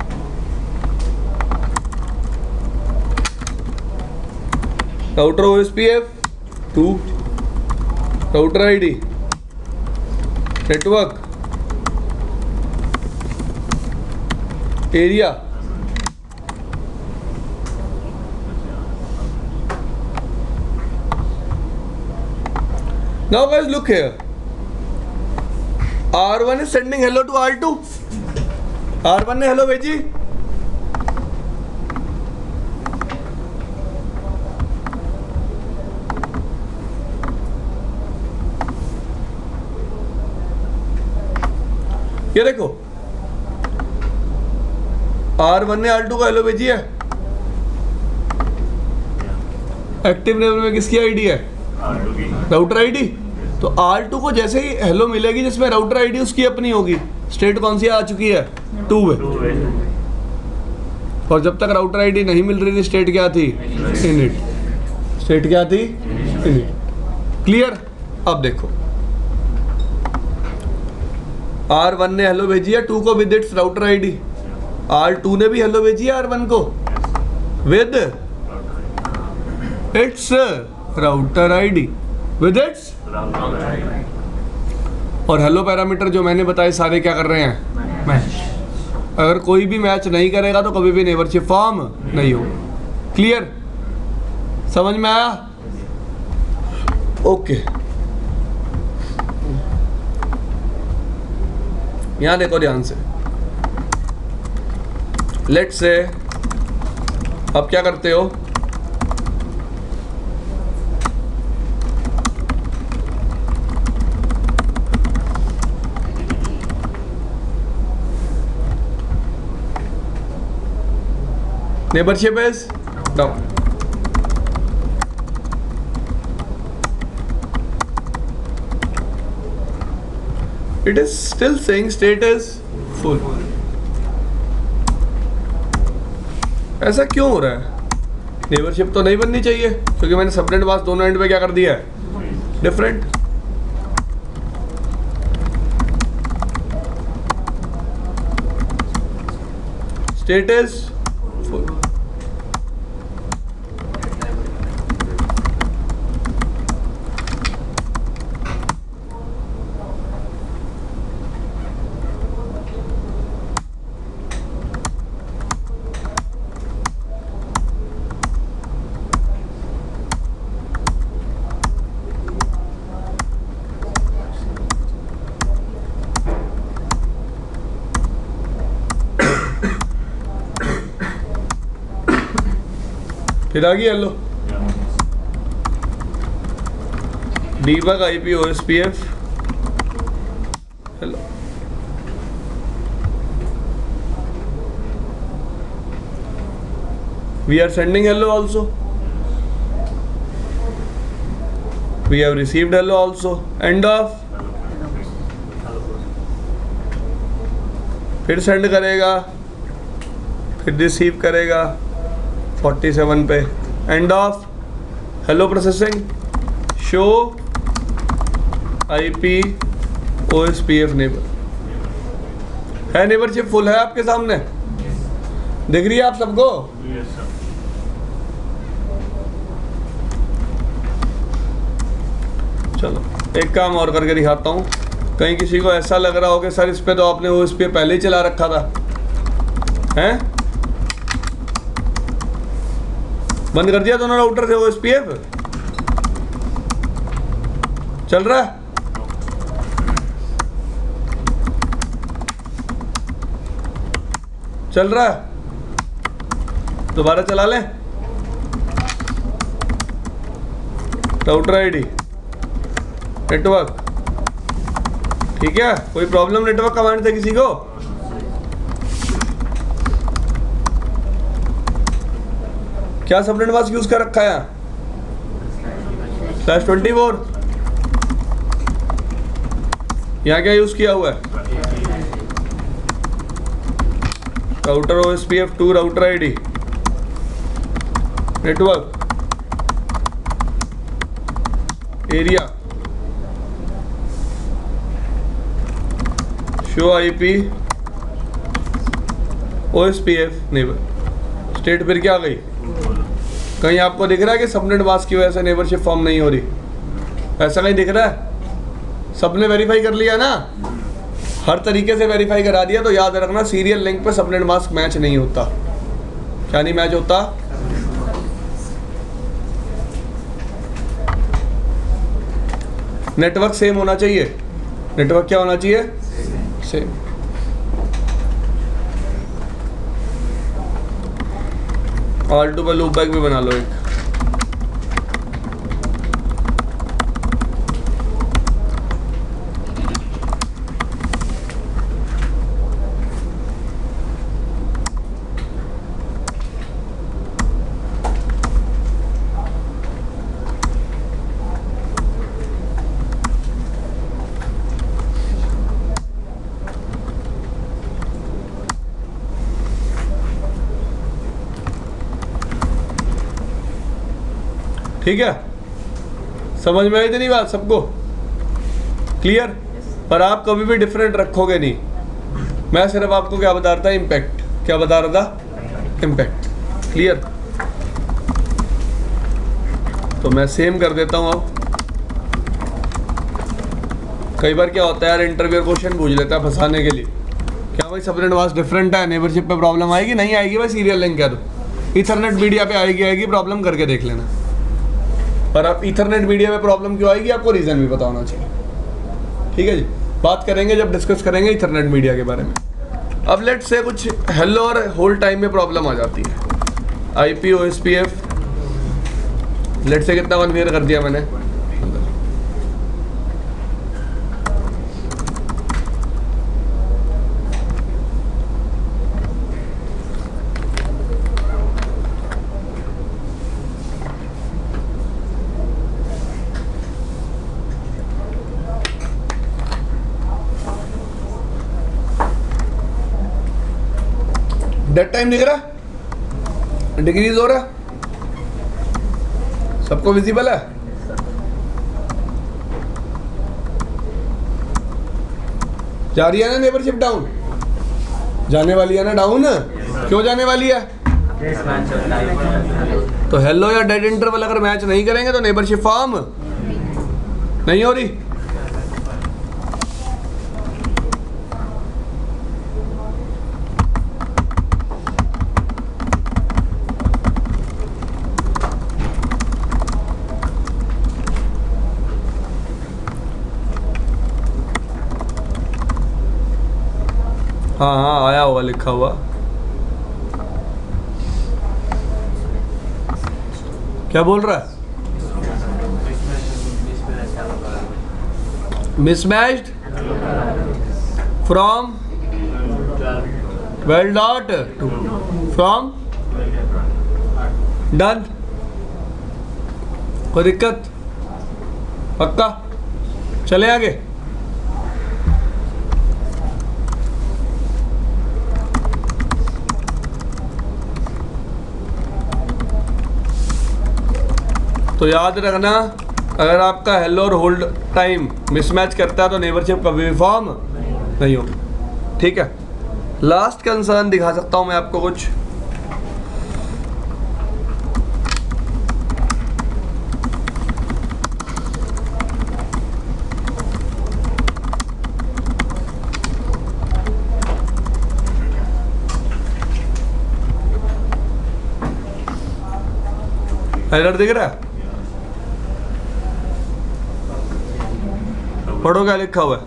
router OSPF 2, router ID, network, area. Now guys, look here. R1 is sending hello to R2. R1 ने hello भेजी. ये देखो, R1 ने R2 को हेलो भेजी है. एक्टिव नेबर में किसकी आईडी है? Router ID. तो R2 को जैसे ही हेलो मिलेगी जिसमें राउटर आईडी उसकी अपनी होगी, स्टेट कौन सी आ चुकी है? 2 है. और जब तक राउटर आईडी नहीं मिल रही थी स्टेट क्या थी? इनिट. स्टेट क्या थी? इनिट. क्लियर? अब देखो, R1 ने हेलो भेजी है 2 को with its router ID. R2 ने भी हेलो भेजी है R1 को with its router ID. With its. और हेलो पैरामीटर जो मैंने बताए सारे क्या कर रहे हैं? मैच. अगर कोई भी मैच नहीं करेगा तो कभी भी नेबरशिप फॉर्म नहीं हो. क्लियर? समझ में आया? ओके. यहां देखो ध्यान से. लेट्स से अब क्या करते हो? Neighbourship is down. It is still saying state is full. ऐसा क्यों हो रहा है? नेबरशिप तो नहीं बननी चाहिए क्योंकि मैंने सबनेट मास्क दोनों एंड पे क्या कर दिया है, डिफरेंट। State is full. फिर आ गई hello debug IP OSPF hello. We are sending hello also. We have received hello also. End of. फिर सेंड करेगा, फिर रिसीव करेगा 47 पे। End of hello processing show IP OSPF neighbour है। नेबरशिप फुल है आपके सामने, दिख रही है आप सबको? Yes sir. चलो एक काम और करके दिखाता हूँ, कहीं किसी को ऐसा लग रहा हो कि सर इस पे तो आपने ओएसपीएफ पहले ही चला रखा था, हैं? बंद कर दिया दोनों राउटर से ओएसपीएफ? चल रहा है? चल रहा है? दोबारा चला लें? राउटर आईडी, नेटवर्क, ठीक है? कोई प्रॉब्लम नेटवर्क कमांड से किसी को? क्या सबनेट मास्क यूज कर रखा है? /24 यहाँ क्या यूज किया हुआ है? Router OSPF 2 router ID network area show IP OSPF neighbour. State फिर क्या आ गई? कहीं आपको दिख रहा है कि सबनेट मास्क की वजह से नेबरशिप फॉर्म नहीं हो रही? ऐसा कहीं दिख रहा है? सबने वेरीफाई कर लिया ना, हर तरीके से वेरीफाई करा दिया, तो याद रखना सीरियल लिंक पे सबनेट मास्क मैच नहीं होता। क्या नहीं मैच होता? नेटवर्क सेम होना चाहिए। नेटवर्क क्या होना चाहिए? सेम। ऑल टू पे लूप बैक भी बना लो एक। ठीक है, समझ में आई इतनी बात सबको? क्लियर? पर आप कभी भी डिफरेंट रखोगे नहीं। मैं सिर्फ आपको क्या बता रहा था? इम्पैक्ट। क्या बता रहा था? इम्पैक्ट। क्लियर? तो मैं सेम कर देता हूँ अब। कई बार क्या होता है यार, इंटरव्यू क्वेश्चन पूछ लेता है फंसाने के लिए। क्या भाई सबनेट मास्क डिफरेंट है, नेबरशिप पे प्रॉब्लम आएगी? नहीं आएगी भाई, सीरियल लिंक कह दो। ईथरनेट मीडिया पे आएगी प्रॉब्लम, करके देख लेना। पर आप ईथरनेट मीडिया में प्रॉब्लम क्यों आएगी आपको रीज़न भी पता होना चाहिए। ठीक है जी, बात करेंगे जब डिस्कस करेंगे ईथरनेट मीडिया के बारे में। अब लेट से कुछ हेलो और होल्ड टाइम में प्रॉब्लम आ जाती है। आईपी ओएसपीएफ लेट से कितना कन्फिगर कर दिया मैंने? डेट टाइम दिख रहा है, डिक्रीज हो रहा है, सबको विजिबल है। जा रही है ना नेबरशिप डाउन, जाने वाली है ना डाउन। क्यों जाने वाली है? तो हेलो या डेड इंटरवल अगर मैच नहीं करेंगे तो नेबरशिप फॉर्म नहीं हो रही। हाँ हाँ आया होगा लिखा हुआ। क्या बोल रहा है? Mismatched from 12.2 from done. कोई दिक्कत? पक्का? चले आगे। तो याद रखना, अगर आपका हेलो और होल्ड टाइम मिसमैच करता है तो नेबरशिप कभी भी फॉर्म नहीं होगी। ठीक है, लास्ट कंसर्न दिखा सकता हूं मैं आपको कुछ। एरर दिख रहा है? पढ़ो क्या लिखा हुआ है।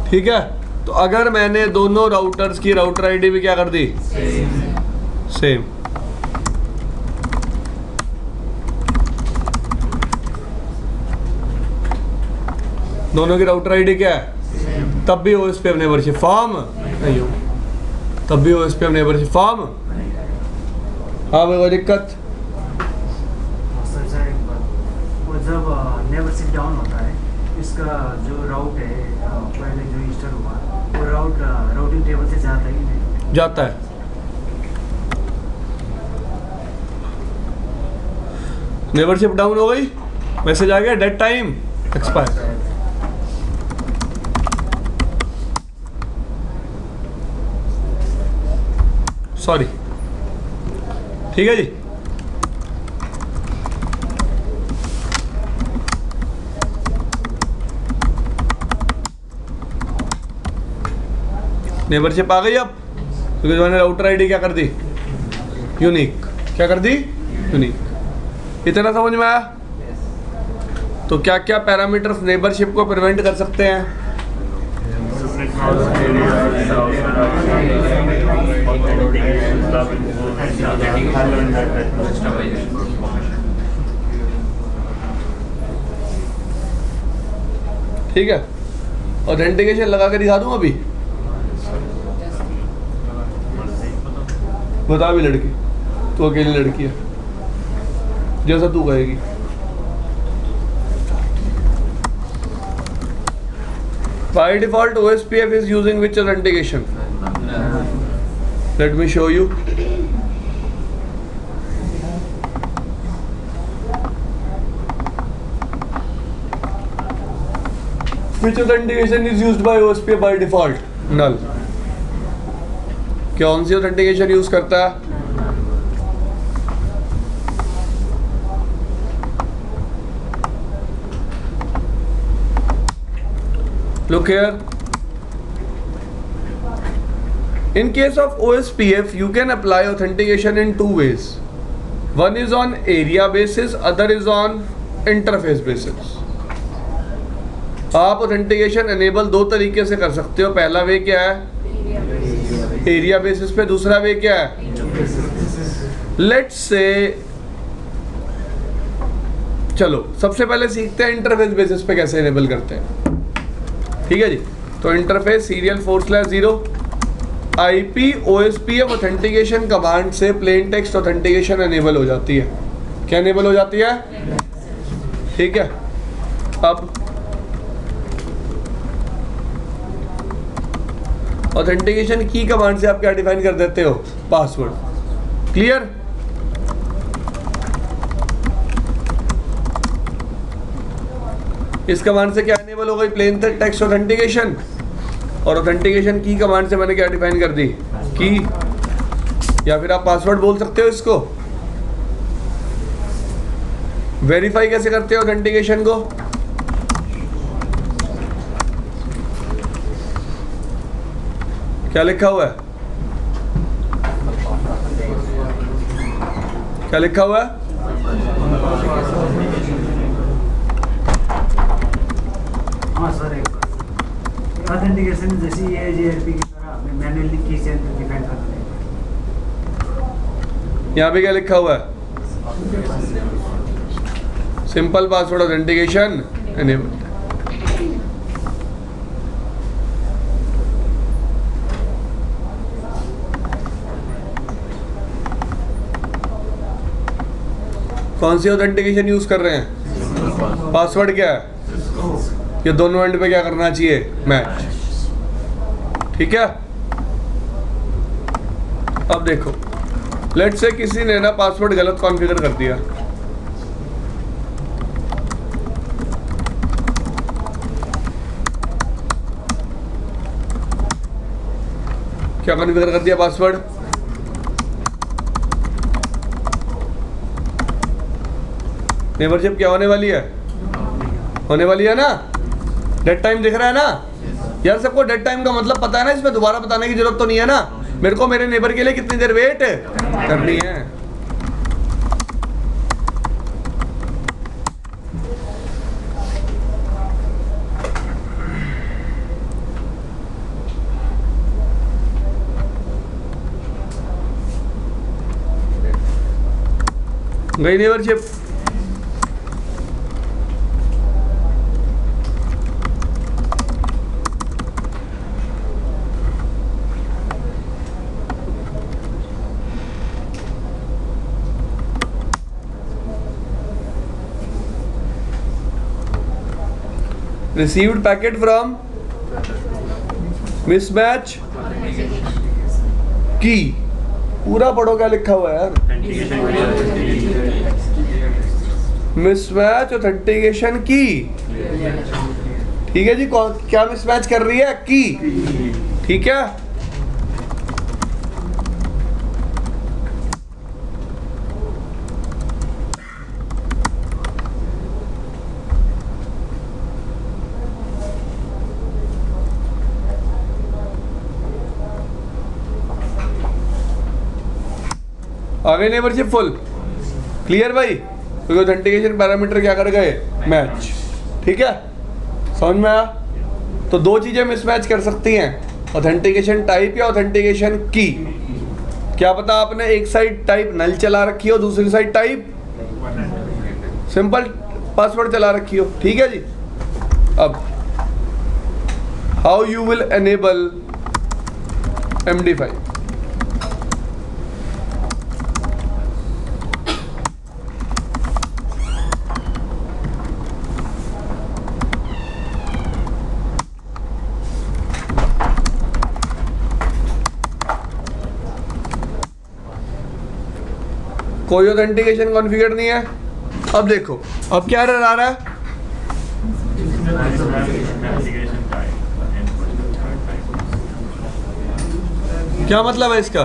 ठीक है, तो अगर मैंने दोनों राउटर्स की राउटर आईडी भी क्या कर दी, सेम, दोनों की राउटर आईडी क्या है, तब भी ओएस पे नेबरशिप फॉर्म नहीं हो, तब भी ओएस पे नेबरशिप फॉर्म। हाँ भाई कोई दिक्कत? सर एक बात, वो जब नेबरशिप डाउन होता है, इसका जो राउट है पहले जो इंस्टॉल हुआ वो राउटिंग टेबल से जाता है कि नहीं? जाता है। नेबरशिप डाउन हो गई, मैसेज आ गया डेड टाइम एक्सपायर। सॉरी, ठीक है जी। नेबरशिप आ गई अब, क्योंकि मैंने राउटर आईडी क्या कर दी, यूनिक। क्या कर दी? यूनिक। इतना समझ में आया? तो क्या क्या पैरामीटर्स नेबरशिप को प्रिवेंट कर सकते हैं? ठीक है, ऑथेंटिकेशन लगा के दिखा दूं अभी? बता भी लड़की, तू अकेली लड़की है, जैसा तू कहेगी। By default, OSPF is using which authentication? Let me show you. Which authentication is used by OSPF by default? Null. कौन सी authentication यूज करता है? Look here. In case of OSPF, you can apply authentication in two ways. One is on area basis, other is on interface basis. आप authentication enable दो तरीके से कर सकते हो। पहला वे क्या है? एरिया बेसिस पे। दूसरा वे क्या है? लेट्स से, चलो सबसे पहले सीखते हैं इंटरफेस बेसिस पे कैसे इनेबल करते हैं। ठीक है जी, तो interface serial/0 IP OSPF authentication command से प्लेन टेक्स्ट ऑथेंटिकेशन एनेबल हो जाती है। क्या एनेबल हो जाती है? ठीक है, अब ऑथेंटिकेशन की कमांड से आप क्या डिफाइन कर देते हो? पासवर्ड। क्लियर? इस कमांड से क्या एनेबल हो गई? Plain text authentication. और ऑथेंटिकेशन की कमांड से मैंने क्या डिफाइन कर दी? की, या फिर आप पासवर्ड बोल सकते हो इसको। वेरीफाई कैसे करते हो ऑथेंटिकेशन को? क्या लिखा हुआ है? क्या लिखा हुआ है? हाँ सर, एक ऑथेंटिकेशन जैसे ये जीआरपी की तरह मैनुअली की से डिफाइन करते हैं। यहाँ पे क्या लिखा हुआ है? Simple password authentication enable. कौन सी ऑथेंटिकेशन यूज कर रहे हैं? पासवर्ड क्या है? ये दोनों एंड पे क्या करना चाहिए? मैच। ठीक है। अब देखो, लेट से किसी ने ना पासवर्ड गलत कॉन्फ़िगर कर दिया। क्या कॉन्फ़िगर कर दिया पासवर्ड? नेबरशिप क्या होने वाली है? होने वाली है ना? डेड टाइम दिख रहा है ना यार? सबको डेड टाइम का मतलब पता है ना? इसमें दोबारा बताने की जरूरत तो नहीं है ना? मेरे को मेरे नेबर के लिए कितनी देर वेट करनी है। गई neighbourship. Received packet from mismatch key। पूरा पढ़ो क्या लिखा हुआ है यार? मिसमैच ऑथेंटिकेशन की। ठीक है जी। क्या मिसमैच कर रही है? की। ठीक है। आ गई नेबरशिप फुल। क्लियर भाई? क्योंकि ऑथेंटिकेशन पैरामीटर क्या कर गए? मैच। ठीक है, समझ में आया? तो दो चीजें मिसमैच कर सकती हैं, ऑथेंटिकेशन टाइप या ऑथेंटिकेशन की। क्या पता आपने एक साइड टाइप नल चला रखी हो, दूसरी साइड टाइप सिंपल पासवर्ड चला रखी हो। ठीक है जी। अब how you will enable MD5। कोई ऑथेंटिकेशन कॉन्फ़िगर नहीं है। अब देखो, अब क्या एरर आ रहा है? क्या मतलब है इसका?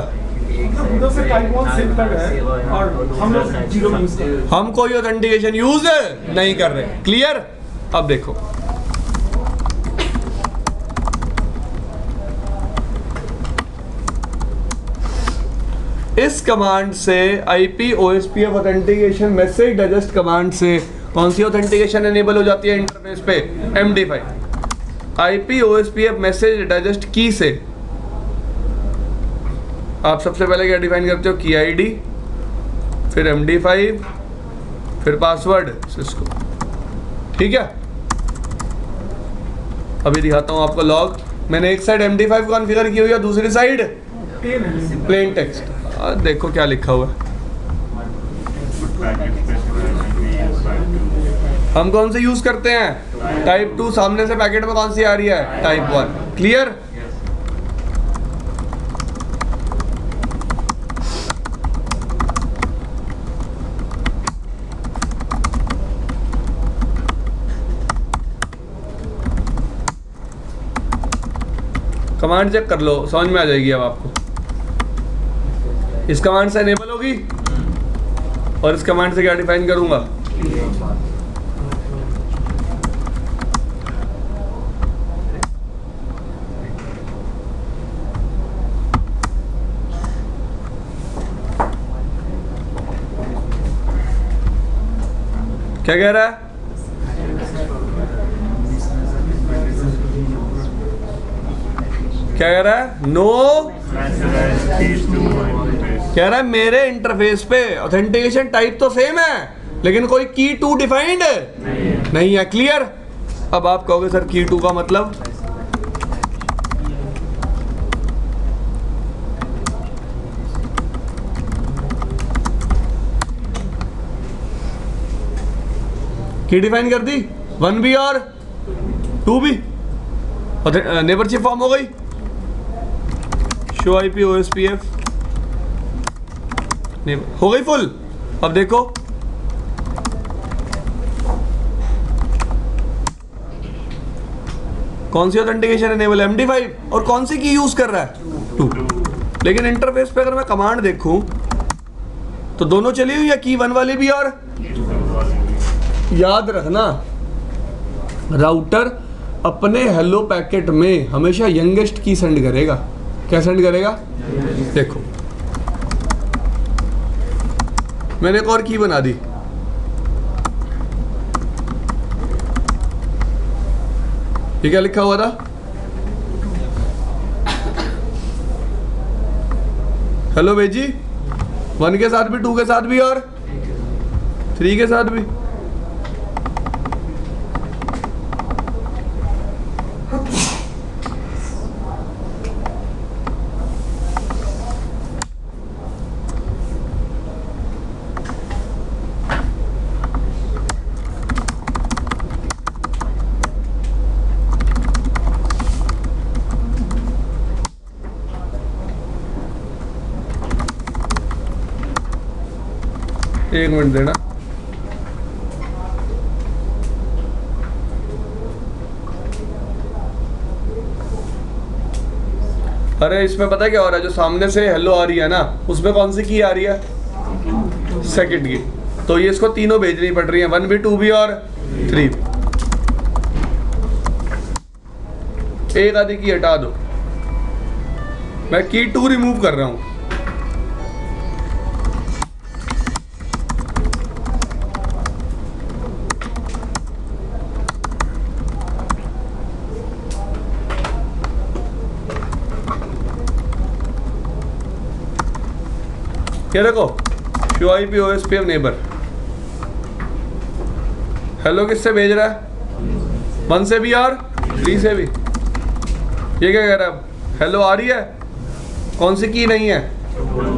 हम कोई ऑथेंटिकेशन यूज नहीं कर रहे। क्लियर? अब देखो, इस कमांड से IP OSPF authentication message digest command से कौन सी ऑथेंटिकेशन एनेबल हो जाती है इंटरफेस पे? MD5। IP OSPF message digest की से आप सबसे पहले क्या डिफाइन करते हो? की ID, फिर MD5, फिर पासवर्ड सिस्को। ठीक है। अभी दिखाता हूं आपको लॉग। मैंने एक साइड MD5 कॉन्फ़िगर की हुई है, दूसरी साइड प्लेन टेक्स्ट। देखो क्या लिखा हुआ है। हम कौन से यूज करते हैं? टाइप 2। सामने से पैकेट में कौन सी आ रही है? टाइप 1। क्लियर? कमांड चेक कर लो, समझ में आ जाएगी अब आपको। इस कमांड से इनेबल होगी और इस कमांड से क्या डिफाइन करूंगा, क्या कह रहा है? क्या कह रहा है? नो कह रहा है मेरे इंटरफेस पे ऑथेंटिकेशन टाइप तो सेम है लेकिन कोई की टू डिफाइंड नहीं है। क्लियर? अब आप कहोगे सर की टू का मतलब, की डिफाइन कर दी 1 भी और 2 भी, नेबरशिप फॉर्म हो गई, शो आईपी ओएसपीएफ हो गई फुल। अब देखो कौन सी ऑथेंटिकेशन एनेबल है, MD5, और कौन सी की यूज कर रहा है 2। लेकिन इंटरफेस पे अगर मैं कमांड देखूं तो दोनों चली हुई है, की 1 वाली भी और याद रखना राउटर अपने हेलो पैकेट में हमेशा यंगेस्ट की सेंड करेगा। क्या सेंड करेगा? देखो मैंने एक और की बना दी, ये क्या लिखा हुआ था, हेलो भेजी 1 के साथ भी 2 के साथ भी और 3 के साथ भी। एक मिनट देना, अरे इसमें पता है क्या हो रहा है, जो सामने से हेलो आ रही है ना उसमें कौन सी की आ रही है, सेकंड की, तो ये इसको तीनों भेजनी पड़ रही है, 1 भी 2 भी और 3 भी। एक आधी की हटा दो, मैं की 2 रिमूव कर रहा हूं। क्या देखो, show IP OSPF neighbour, hello किससे भेज रहा है, 1 से भी और 3 से भी। ये क्या कह रहा है, हेलो आ रही है, कौन सी की नहीं है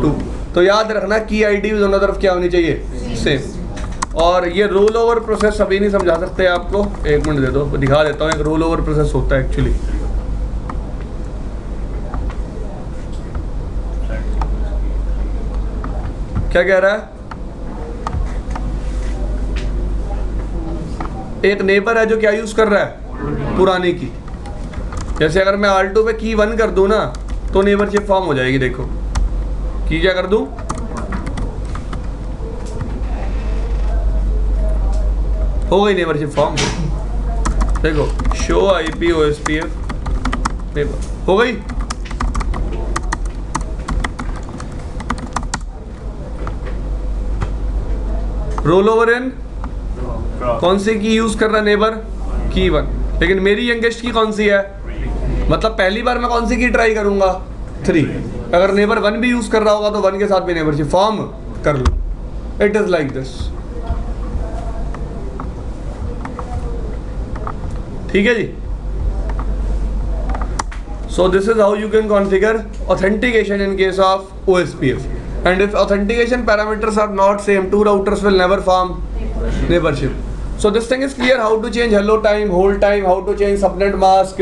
2। तो याद रखना की आईडी दोनों तरफ क्या होनी चाहिए, सेम। और ये रोल ओवर प्रोसेस अभी नहीं समझा सकते आपको, 1 मिनट दे दो, दिखा देता हूँ। एक रोल ओवर प्रोसेस होता है एक्चुअली, क्या कह रहा है, एक नेबर है जो क्या यूज कर रहा है, पुरानी की। जैसे अगर मैं R2 पे की 1 कर दूं ना तो नेबरशिप फॉर्म हो जाएगी। देखो की क्या कर दूं, हो गई नेबरशिप फॉर्म। देखो शो आईपी ओएसपीएफ नेबर हो गई। रोल ओवर इन, कौन सी की यूज कर रहा है नेबर, की 1। लेकिन मेरी यंगेस्ट की कौन सी है, मतलब पहली बार मैं कौन सी की ट्राई करूंगा, 3। अगर नेबर 1 भी यूज कर रहा होगा तो 1 के साथ भी नेबरशिप फॉर्म कर लो। इट इज लाइक दिस, ठीक है जी। So this is how you can configure authentication in case of OSPF. And if authentication parameters are not same, 2 routers will never form neighborship. So this thing is clear, how to change hello time, hold time, how to change subnet mask,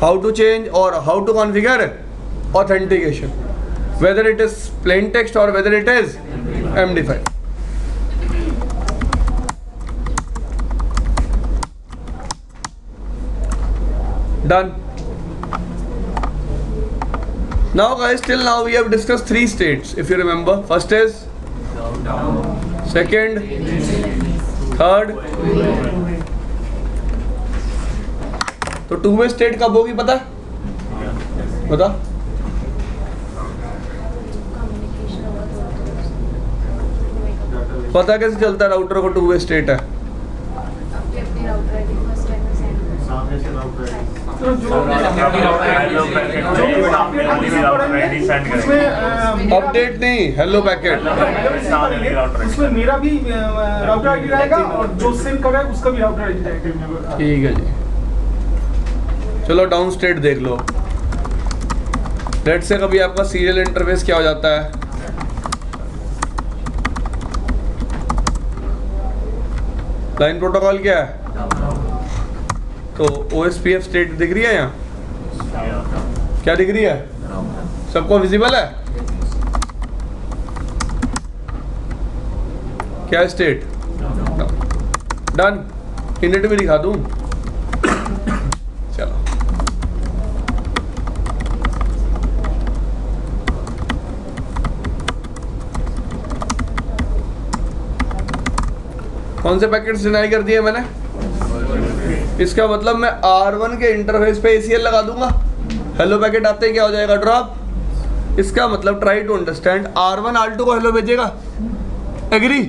how to change or how to configure authentication, whether it is plain text or whether it is MD5. Done. Now guys, till now we have discussed 3 states, if you remember. First is second, third. तो 2 वे स्टेट कब होगी पता? बता। कम्युनिकेशन होगा तो पता कैसे चलता है राउटर को 2 वे स्टेट है? अपनी अपनी राउटर आईडी फर्स्ट टाइम में सेंड करो। सामने से राउटर तो जो उसमें अपडेट नहीं, हेलो पैकेट। उसमें मेरा भी राउटर आईडी रहेगा और जो सेंड कर रहा है उसका भी राउटर आईडी रहेगा। ठीक है जी, चलो डाउन स्टेट देख लो। लेट से कभी आपका सीरियल इंटरफेस क्या हो जाता है? लाइन प्रोटोकॉल क्या है? तो OSPF स्टेट दिख रही है यहाँ? क्या दिख रही है? सबको विजिबल है? क्या स्टेट? डन। इनिट भी दिखा दूं? चलो कौन से पैकेट्स डिनाई कर दिए मैंने? इसका मतलब मैं R1 के इंटरफेस पे ACL लगा दूंगा। हेलो पैकेट आते ही क्या हो जाएगा? ड्रॉप। इसका मतलब try to understand, R1 R2 को हेलो भेजेगा, एग्री?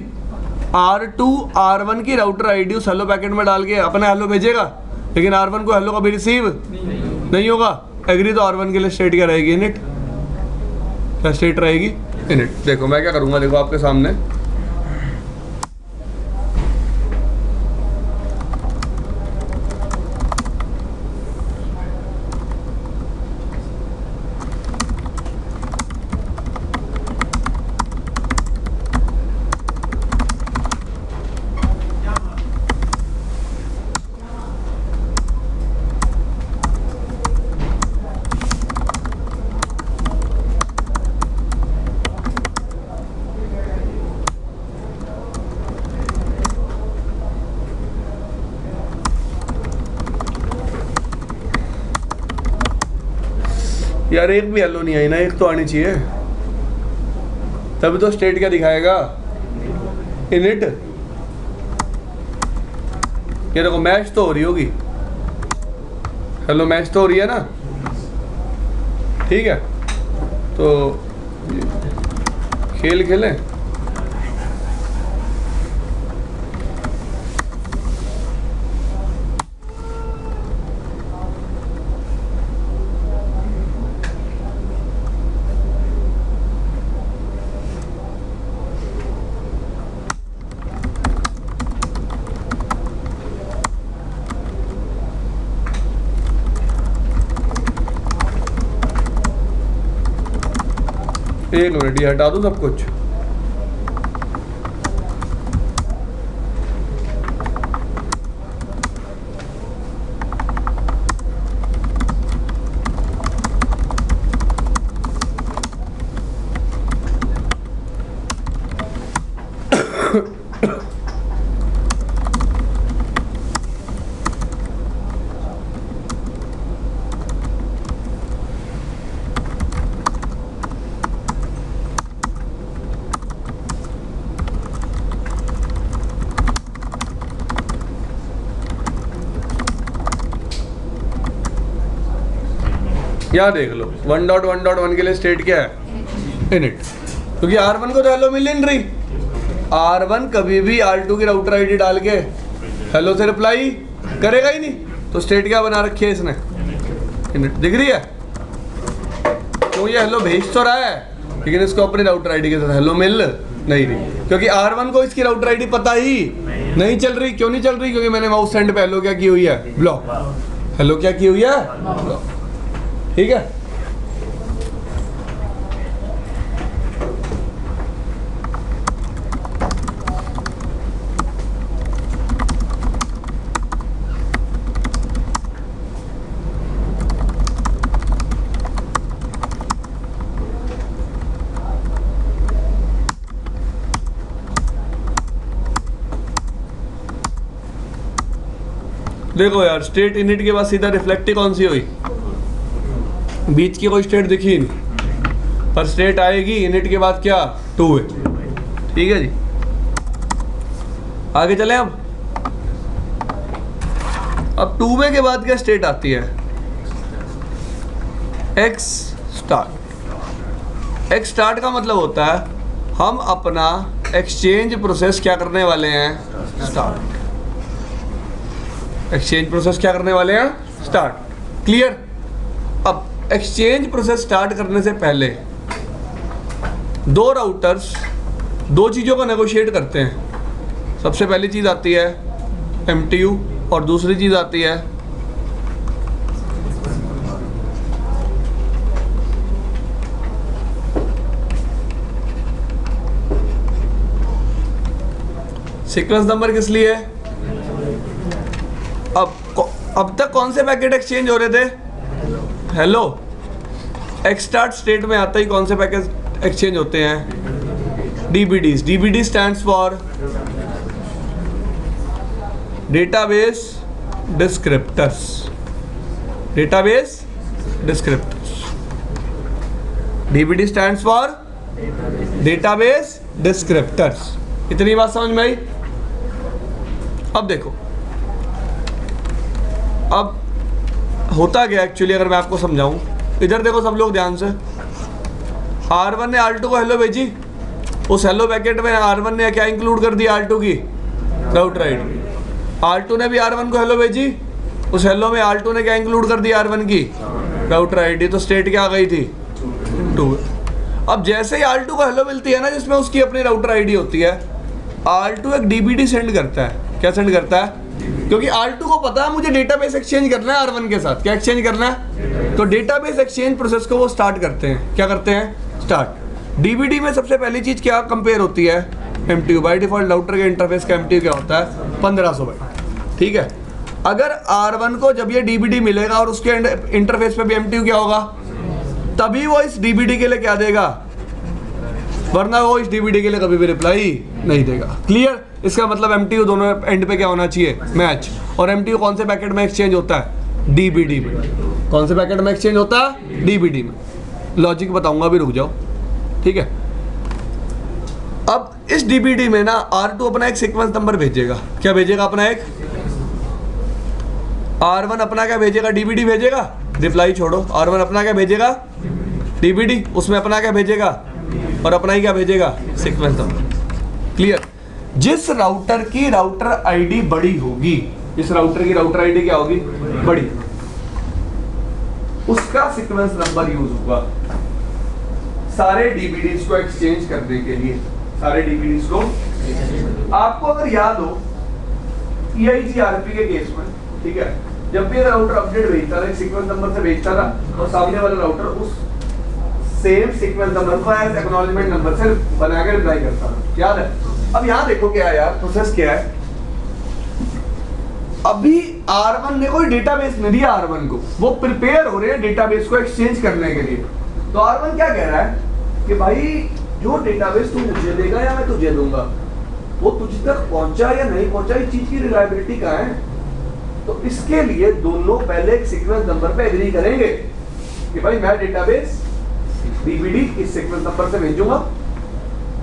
R2 R1 की राउटर आईडी उस हेलो पैकेट में डाल के अपना हेलो भेजेगा, लेकिन R1 को हेलो कभी रिसीव नहीं होगा, एग्री? तो R1 के लिए स्टेट क्या रहेगी? इनिट। क्या स्टेट रहेगी? इनिट। देखो मैं क्या करूंगा, देखो आपके सामने यार, एक भी हेलो नहीं आई ना, एक तो आनी चाहिए, तभी तो स्टेट क्या दिखाएगा? इनिट। ये देखो मैच तो हो रही होगी, हेलो मैच तो हो रही है ना, ठीक है? तो खेल खेलें। एक मिनट, ये हटा दूं सब कुछ। यहाँ देख लो 1.1.1 के लिए स्टेट क्या है? इनिट। क्योंकि R1 को तो हेलो मिल नहीं रही, R1 कभी भी R2 की राउटर आईडी डाल के हेलो से रिप्लाई करेगा ही नहीं, तो स्टेट क्या बना रखी है इसने? इनिट। दिख रही है? तो ये हेलो भेज तो रहा है, लेकिन इसको अपनी राउटर आईडी के साथ हेलो मिल नहीं रही, क्योंकि R1 को इसकी राउटर आईडी पता ही नहीं चल रही। क्यों नहीं चल रही? क्योंकि मैंने माउस सेंड पे हेलो क्या की हुई है? ब्लॉक। हेलो क्या की हुई है? ब्लॉक। ठीक है? देखो यार, स्टेट इनिट के बाद सीधा रिफ्लेक्टिव कौन सी हुई? बीच की कोई स्टेट दिखी नहीं। पर स्टेट आएगी इनिट के बाद क्या 2 है। ठीक है जी, आगे चलें। अब 2 के बाद क्या स्टेट आती है, एक्स स्टार्ट। एक्स स्टार्ट का मतलब होता है हम अपना एक्सचेंज प्रोसेस क्या करने वाले हैं, स्टार्ट। एक्सचेंज प्रोसेस क्या करने वाले हैं, स्टार्ट। क्लियर। अब एक्सचेंज प्रोसेस स्टार्ट करने से पहले दो राउटर्स दो चीज़ों का नेगोशिएट करते हैं। सबसे पहली चीज़ आती है MTU और दूसरी चीज़ आती है सीक्वेंस नंबर। किस लिए? अब तक कौन से पैकेट एक्सचेंज हो रहे थे, हेलो। एक्स स्टार्ट स्टेट में आता ही कौन से पैकेट एक्सचेंज होते हैं, DBDs। DBD stands for database descriptors. Database descriptors, DBD stands for database descriptors. इतनी बात समझ में आई? अब देखो, अब होता गया एक्चुअली, अगर मैं आपको समझाऊं, इधर देखो सब लोग ध्यान से। R1 ने R2 को हेलो भेजी, उस हेलो पैकेट में R1 ने क्या इंक्लूड कर दिया, R2 की राउटर आईडी। R2 ने भी R1 को हेलो भेजी, उस हेलो में R2 ने क्या इंक्लूड कर दिया, R1 की राउटर आईडी। तो स्टेट क्या आ गई थी, 2। अब जैसे ही R2 को हेलो मिलती है ना, जिसमें उसकी अपनी राउटर आईडी होती है, R2 एक DBD सेंड करता है। क्या सेंड करता है? क्योंकि R2 को पता है मुझे डेटाबेस एक्सचेंज करना है R1 के साथ। क्या एक्सचेंज करना है? तो डेटाबेस एक्सचेंज प्रोसेस को वो स्टार्ट करते हैं। क्या करते हैं? स्टार्ट। DBD में सबसे पहली चीज क्या कंपेयर होती है, MTU। बाय डिफॉल्ट राउटर के इंटरफेस का MTU क्या होता है, 1500 बाइट। ठीक है। अगर R1 को जब ये DBD मिलेगा और उसके इंटरफेस पे भी MTU क्या होगा, तभी वो इस DBD के लिए क्या देगा, वरना वो इस DBD के लिए कभी भी रिप्लाई नहीं देगा। क्लियर? इसका मतलब MTU दोनों एंड पे क्या होना चाहिए, मैच। और MTU कौन से पैकेट में एक्सचेंज होता है, DBD में। कौन से पैकेट में एक्सचेंज होता है, DBD में। लॉजिक बताऊंगा, अभी रुक जाओ। ठीक है। अब इस DBD में ना R2 अपना एक सीक्वेंस नंबर भेजेगा। क्या भेजेगा? अपना एक। R1 अपना क्या भेजेगा, DBD भेजेगा। रिप्लाई छोड़ो, R1 अपना क्या भेजेगा, DBD। उसमें अपना क्या भेजेगा, और अपना ही क्या भेजेगा, सीक्वेंस नंबर। क्लियर? जिस राउटर की राउटर आईडी बड़ी होगी, जिस राउटर की राउटर आईडी क्या होगी, बड़ी, उसका सीक्वेंस नंबर यूज होगा सारे DBDs को एक्सचेंज करने के लिए। सारे DBDs को, आपको अगर याद हो EIGRP के केस में, ठीक है, जब भी राउटर अपडेट भेजता था, एक सीक्वेंस नंबर से भेजता था, और सामने वाला राउटर उस सेम सीक्वेंस नंबर को एज एक्नॉलेजमेंट नंबर से बना के रिप्लाई करता था। याद है? अब यहाँ देखो क्या है यार, प्रोसेस क्या है। अभी R1 ने कोई डेटाबेस नहीं दिया R1 को, वो प्रिपेयर हो रहे हैं डेटाबेस को एक्सचेंज करने के लिए। तो R1 क्या कह रहा है कि भाई जो डेटाबेस तू मुझे देगा या मैं तुझे दूंगा, वो तुझ तक पहुंचा या नहीं पहुंचा, इस चीज की रिलायबिलिटी कहाँ है। तो इसके लिए दोनों पहले एक सीक्वेंस नंबर पे एग्री करेंगे कि भाई मैं डेटाबेस DBD इस सीक्वेंस नंबर से भेजूंगा,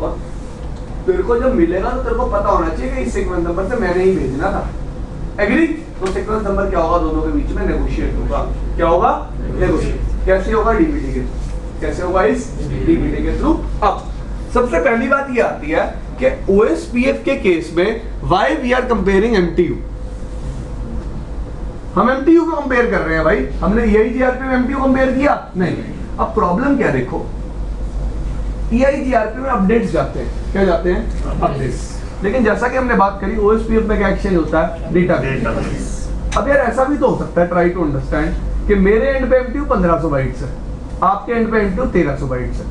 और तेरे को जब मिलेगा तो तेरे को पता होना चाहिए कि इस सीक्वेंस नंबर से मैंने ही भेजना था। एग्री? तो सीक्वेंस नंबर क्या होगा, दोनों के बीच में नेगोशिएट होगा। क्या होगा? नेगोशिएट। कैसे होगा? DBD के थ्रू। कैसे होगा? इस DBD के थ्रू। अब सबसे पहली बात ये आती है कि OSPF के केस में why we are comparing MTU। हम MTU को कंपेयर कर रहे हैं भाई, हमने EIGRP में MTU कंपेयर किया नहीं। अब प्रॉब्लम क्या देखो, EIGRP में अपडेट्स जाते हैं। क्या जाते हैं? अपडेट्स। लेकिन जैसा कि हमने बात करी, OSPF में क्या एक्सचेंज होता है, डेटाबेस। अब यार ऐसा भी तो हो सकता है, ट्राई टू अंडरस्टैंड, कि मेरे एंड पे MTU 1500 बाइट्स है, आपके एंड पे MTU 1300 बाइट्स है,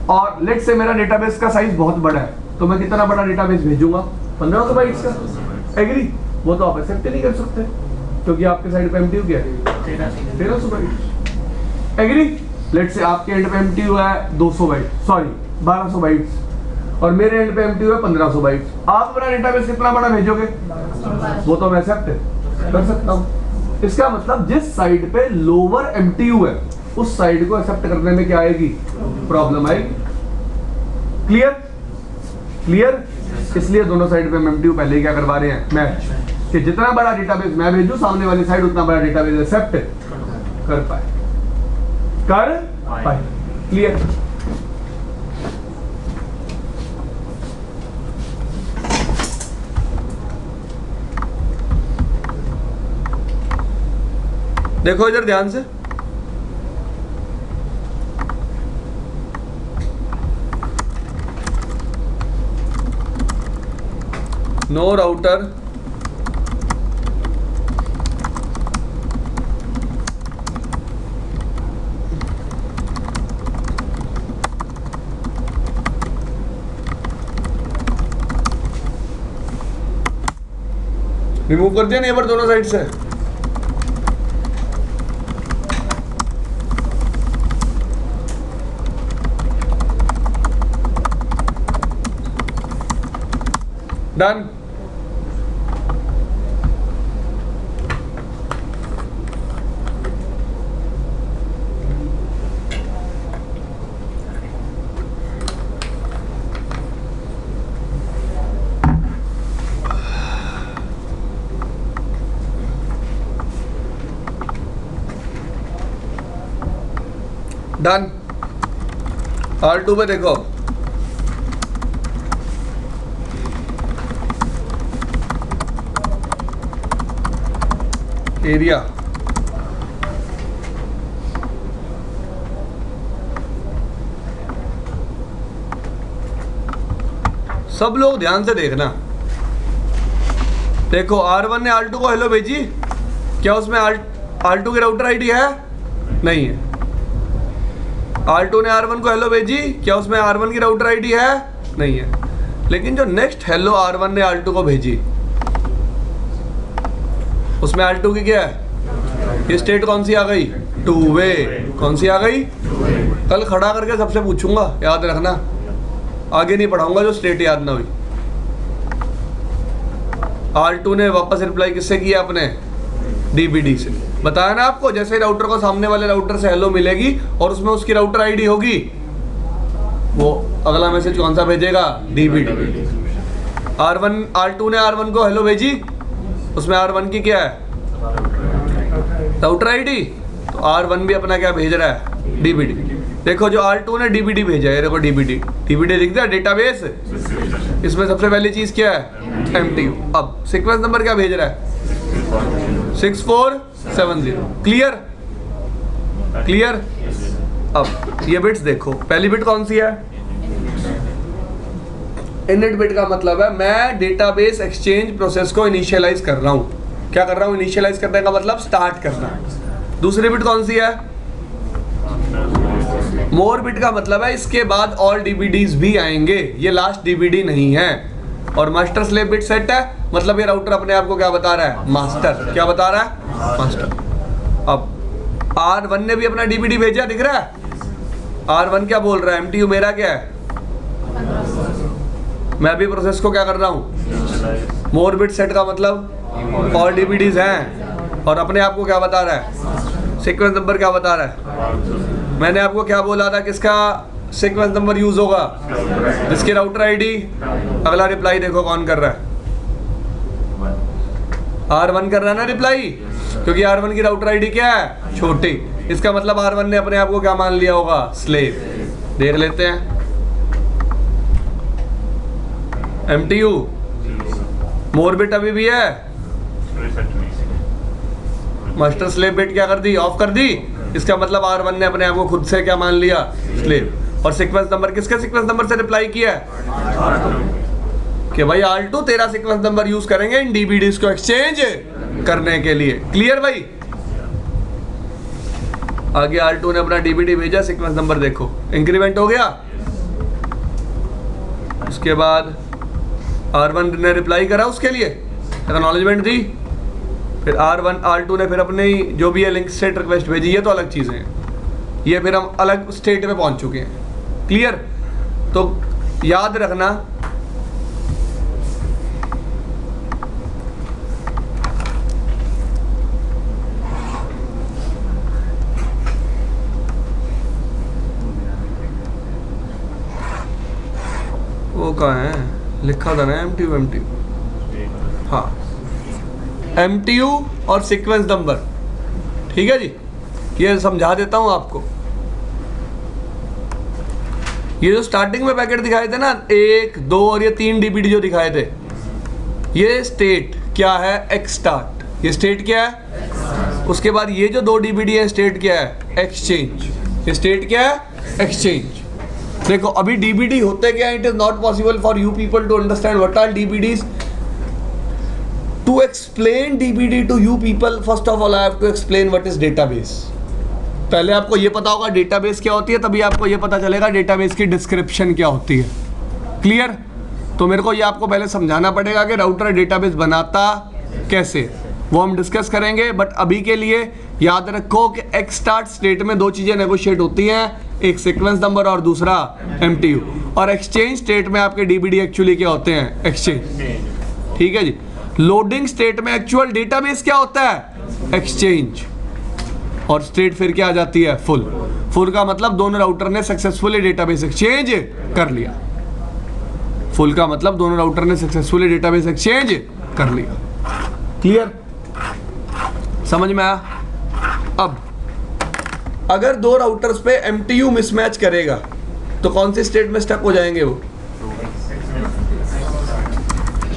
और लेट से मेरा डेटाबेस का साइज बहुत बड़ा है, तो मैं कितना बड़ा डेटाबेस भेजूंगा, 1500 बाइट्स का। एग्री? वो तो आप एक्सेप्ट नहीं कर सकते, क्योंकि आपके साइड पे MTU क्या है, 1300 बाइट्स। एग्री? लेट से आपके एंड पे MTU है 200 बाइट, सॉरी 1200 बाइट्स, और मेरे एंड पे MTU है 1500 बाइट्स। आप अपना डेटाबेस कितना बड़ा भेजोगे, वो तो मैं एक्सेप्ट कर सकता हूँ। इसका मतलब जिस साइड पे लोअर MTU है उस साइड को एक्सेप्ट करने में क्या आएगी, प्रॉब्लम आएगी। Clear clear. इसलिए दोनों साइड पे एमटीयू पहले ही क्या करवा रहे हैं, मैच, कि जितना बड़ा डेटाबेस मैं भेजूं सामने वाली साइड उतना बड़ा डेटाबेस एक्सेप्ट कर पाए। क्लियर। देखो इधर ध्यान से, नो राउटर रिमूव कर दिया नेबर दोनों साइड से। डन। डन। R2 पे देखो, एरिया सब लोग ध्यान से देखना। देखो R1 ने R2 को हेलो भेजी, क्या उसमें R2 की राउटर आईडी है? नहीं है। R2 ने R1 को हेलो भेजी, क्या उसमें R1 की राउटर आईडी है? नहीं है। लेकिन जो नेक्स्ट हेलो R1 ने R2 को भेजी उसमें R2 की क्या है, ये स्टेट कौन सी आ गई, टू वे। कौन सी आ गई? कल खड़ा करके सबसे पूछूंगा, याद रखना, आगे नहीं पढ़ाऊंगा जो स्टेट याद ना हुई। R2 ने वापस रिप्लाई किससे किया, अपने DBD से। बताया ना आपको, जैसे राउटर को सामने वाले राउटर से हेलो मिलेगी और उसमें उसकी राउटर आईडी होगी, वो अगला मैसेज कौन सा भेजेगा, DBD। R2 ने R1 को हेलो भेजी, उसमें R1 की क्या है, राउटर आईडी, तो R1 भी अपना क्या भेज रहा है, DBD। देखो जो R2 ने DBD भेजा है, देखो DBD दिखता है डेटाबेस, इसमें सबसे पहली चीज क्या है, MTU। अब सीक्वेंस नंबर क्या भेज रहा है, 6470। Clear clear. अब ये बिट्स देखो, पहली बिट कौन सी है, इनिट बिट का मतलब है मैं डेटाबेस एक्सचेंज प्रोसेस को इनिशियलाइज कर रहा हूँ। क्या कर रहा हूँ, इनिशियलाइज करने का मतलब स्टार्ट करना। दूसरी बिट कौन सी है, मोर बिट का मतलब है इसके बाद और DBDs भी आएंगे, ये लास्ट DBD नहीं है। और मास्टर स्लेव बिट सेट है, मतलब ये राउटर अपने आप को क्या बता रहा है, मास्टर। क्या बता रहा है, मास्टर। अब R1 ने भी अपना DBD भेजा, दिख रहा है। R1 क्या बोल रहा है, MTU मेरा क्या है, मैं भी प्रोसेस को क्या कर रहा हूँ, मोर बिट सेट का मतलब और DBDs हैं, और अपने आप को क्या बता रहा है, सीक्वेंस नंबर क्या बता रहा है। मैंने आपको क्या बोला था, किसका सीक्वेंस नंबर यूज होगा, जिसकी राउटर आईडी। अगला रिप्लाई देखो कौन कर रहा है, R1 कर रहा है ना रिप्लाई, क्योंकि R1 की राउटर आईडी क्या है, छोटी। इसका मतलब R1 ने अपने आप को क्या मान लिया होगा, स्लेव। देख लेते हैं, MTU मोर बिट अभी भी है, मास्टर स्लेव बिट क्या कर दी, ऑफ कर दी। इसका मतलब R1 ने अपने आप को खुद से क्या मान लिया, स्लेव। और सीक्वेंस नंबर किसके सीक्वेंस नंबर से रिप्लाई किया है, कि भाई R2 तेरा सीक्वेंस नंबर यूज करेंगे इन DBDs को एक्सचेंज करने के लिए। क्लियर भाई। आगे R2 ने अपना DBD भेजा, सीक्वेंस नंबर देखो इंक्रीमेंट हो गया। उसके बाद R1 ने रिप्लाई करा, उसके लिए एक्नॉलेजमेंट दी। फिर R2 ने फिर अपने ही जो भी है लिंक स्टेट रिक्वेस्ट भेजी। ये तो अलग चीज़ें हैं, ये फिर हम अलग स्टेट में पहुंच चुके हैं। क्लियर। तो याद रखना, वो कहाँ है, लिखा था ना MTU। हाँ, MTU और सीक्वेंस नंबर, ठीक है जी। ये समझा देता हूँ आपको। ये जो स्टार्टिंग में पैकेट दिखाए थे ना 1, 2 और ये 3 DBD जो दिखाए थे, ये स्टेट क्या है, एक्स स्टार्ट। ये स्टेट क्या है। उसके बाद ये जो 2 DBD है, स्टेट क्या है, एक्सचेंज। ये स्टेट क्या है, एक्सचेंज। देखो अभी DBD होते क्या है, it is not possible for you people to understand what are DBDs. To explain DBD to you people, first of all I have to explain what is database. पहले आपको ये पता होगा डेटाबेस क्या होती है, तभी आपको ये पता चलेगा डेटाबेस की डिस्क्रिप्शन क्या होती है। क्लियर। तो मेरे को ये आपको पहले समझाना पड़ेगा कि राउटर डेटाबेस बनाता कैसे, वो हम डिस्कस करेंगे। बट अभी के लिए याद रखो कि एक्स स्टार्ट स्टेट में 2 चीज़ें नेगोशिएट होती हैं, एक सीक्वेंस नंबर और दूसरा MTU। और एक्सचेंज स्टेट में आपके DBD एक्चुअली क्या होते हैं, एक्सचेंज। ठीक है जी। लोडिंग स्टेट में एक्चुअल डेटाबेस क्या होता है, एक्सचेंज। और स्टेट फिर क्या आ जाती है, फुल। फुल का मतलब दोनों राउटर ने सक्सेसफुली डेटाबेस एक्सचेंज कर लिया। फुल का मतलब दोनों राउटर ने सक्सेसफुली डेटाबेस एक्सचेंज कर लिया। क्लियर, समझ में आया। अब अगर 2 राउटर्स पे MTU मिसमैच करेगा तो कौन सी स्टेट में स्टक हो जाएंगे वो,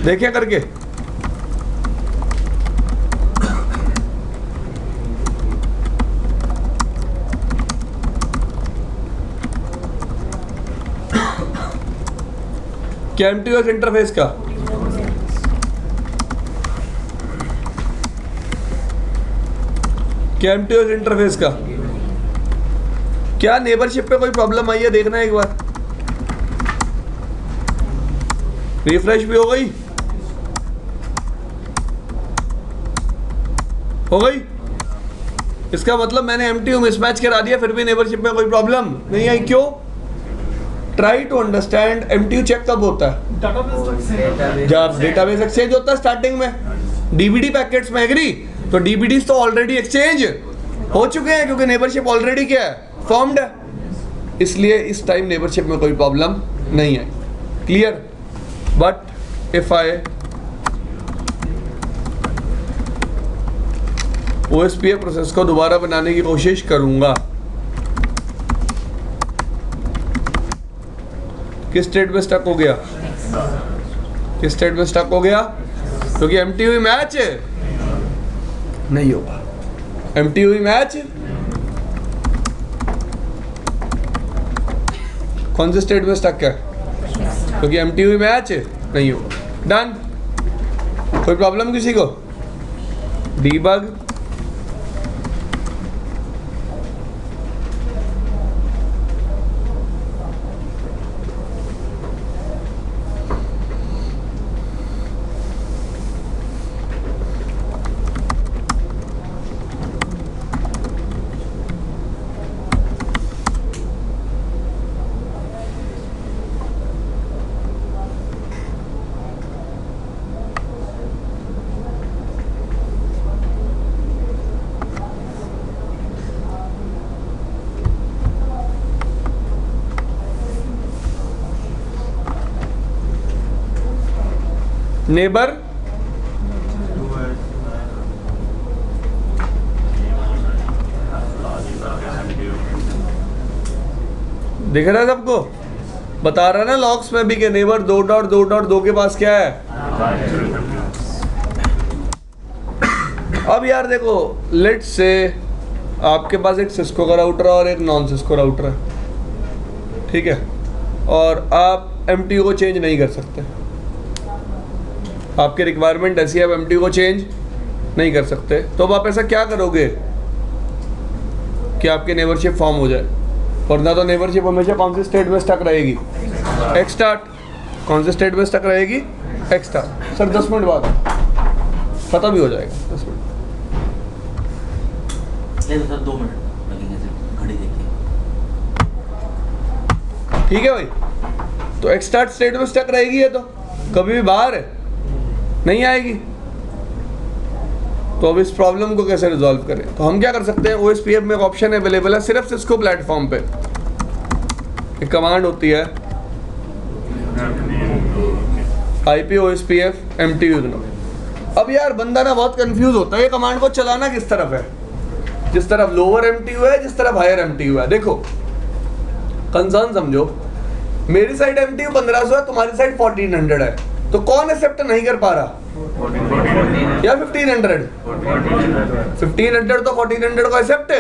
देखिए करके। क्या MTU इंटरफेस का, क्या MTU इंटरफेस का, क्या नेबरशिप पे कोई प्रॉब्लम आई है, देखना एक बार। रिफ्रेश भी हो गई, हो गई। इसका मतलब मैंने MTU मिसमैच करा दिया, फिर भी नेबरशिप में कोई प्रॉब्लम नहीं आई। क्यों? Try to understand. MTU check कब होता है, जब डेटाबेस एक्सचेंज होता है स्टार्टिंग में, DBD पैकेट्स में। एग्री। तो DBDs तो ऑलरेडी एक्सचेंज हो चुके हैं क्योंकि नेबरशिप ऑलरेडी क्या है, फॉर्म्ड है। इसलिए इस टाइम नेबरशिप में कोई प्रॉब्लम नहीं आई। Clear. But if I OSPF process को दोबारा बनाने की कोशिश करूंगा, किस स्टेट में स्टक हो गया, किस स्टेट में स्टक हो गया, क्योंकि MTU मैच नहीं होगा। MTU मैच कौन से स्टेट में स्टक है, क्योंकि MTU मैच नहीं होगा। डन। कोई प्रॉब्लम किसी को, डीबग। नेबर दिख रहा है सबको, बता रहा है ना लॉग्स में भी कि नेबर 2.2.2 के पास क्या है। अब यार देखो, लेट्स से आपके पास एक सिस्को का राउटर है और एक नॉन सिस्को राउटर है, ठीक है, और आप MTU को चेंज नहीं कर सकते। आपकी रिक्वायरमेंट ऐसी है, आप MTU को चेंज नहीं कर सकते। तो अब आप ऐसा क्या करोगे कि आपकी नेबरशिप फॉर्म हो जाए, वरना तो नेबरशिप हमेशा कौन सी स्टेट में स्टक रहेगी, एक्स स्टार्ट। कौन से स्टेट में स्टक रहेगी, एक्स स्टार्ट। सर 10 मिनट बाद खत्म ही हो जाएगा, 10 मिनट। सर 2 मिनट लगेंगे, घड़ी देखिए। ठीक है भाई, तो एक्स स्टार्ट स्टेट में स्टक रहेगी, है तो कभी भी बाहर नहीं आएगी। तो अब इस प्रॉब्लम को कैसे रिजॉल्व करें, तो हम क्या कर सकते हैं, OSPF में एक ऑप्शन अवेलेबल है सिर्फ सिस्को प्लेटफॉर्म पे। एक कमांड होती है IP OSPF MTU इग्नोर। अब यार बंदा ना बहुत कंफ्यूज होता है, ये कमांड को चलाना किस तरफ है, जिस तरफ लोअर MTU है, जिस तरफ हायर MTU है। देखो कंसर्न समझो, मेरी साइड MTU 1500 है, तुम्हारी साइड 1400 है, तो कौन एक्सेप्ट नहीं कर पा रहा? या 1500? 1500 तो 1400 को एक्सेप्ट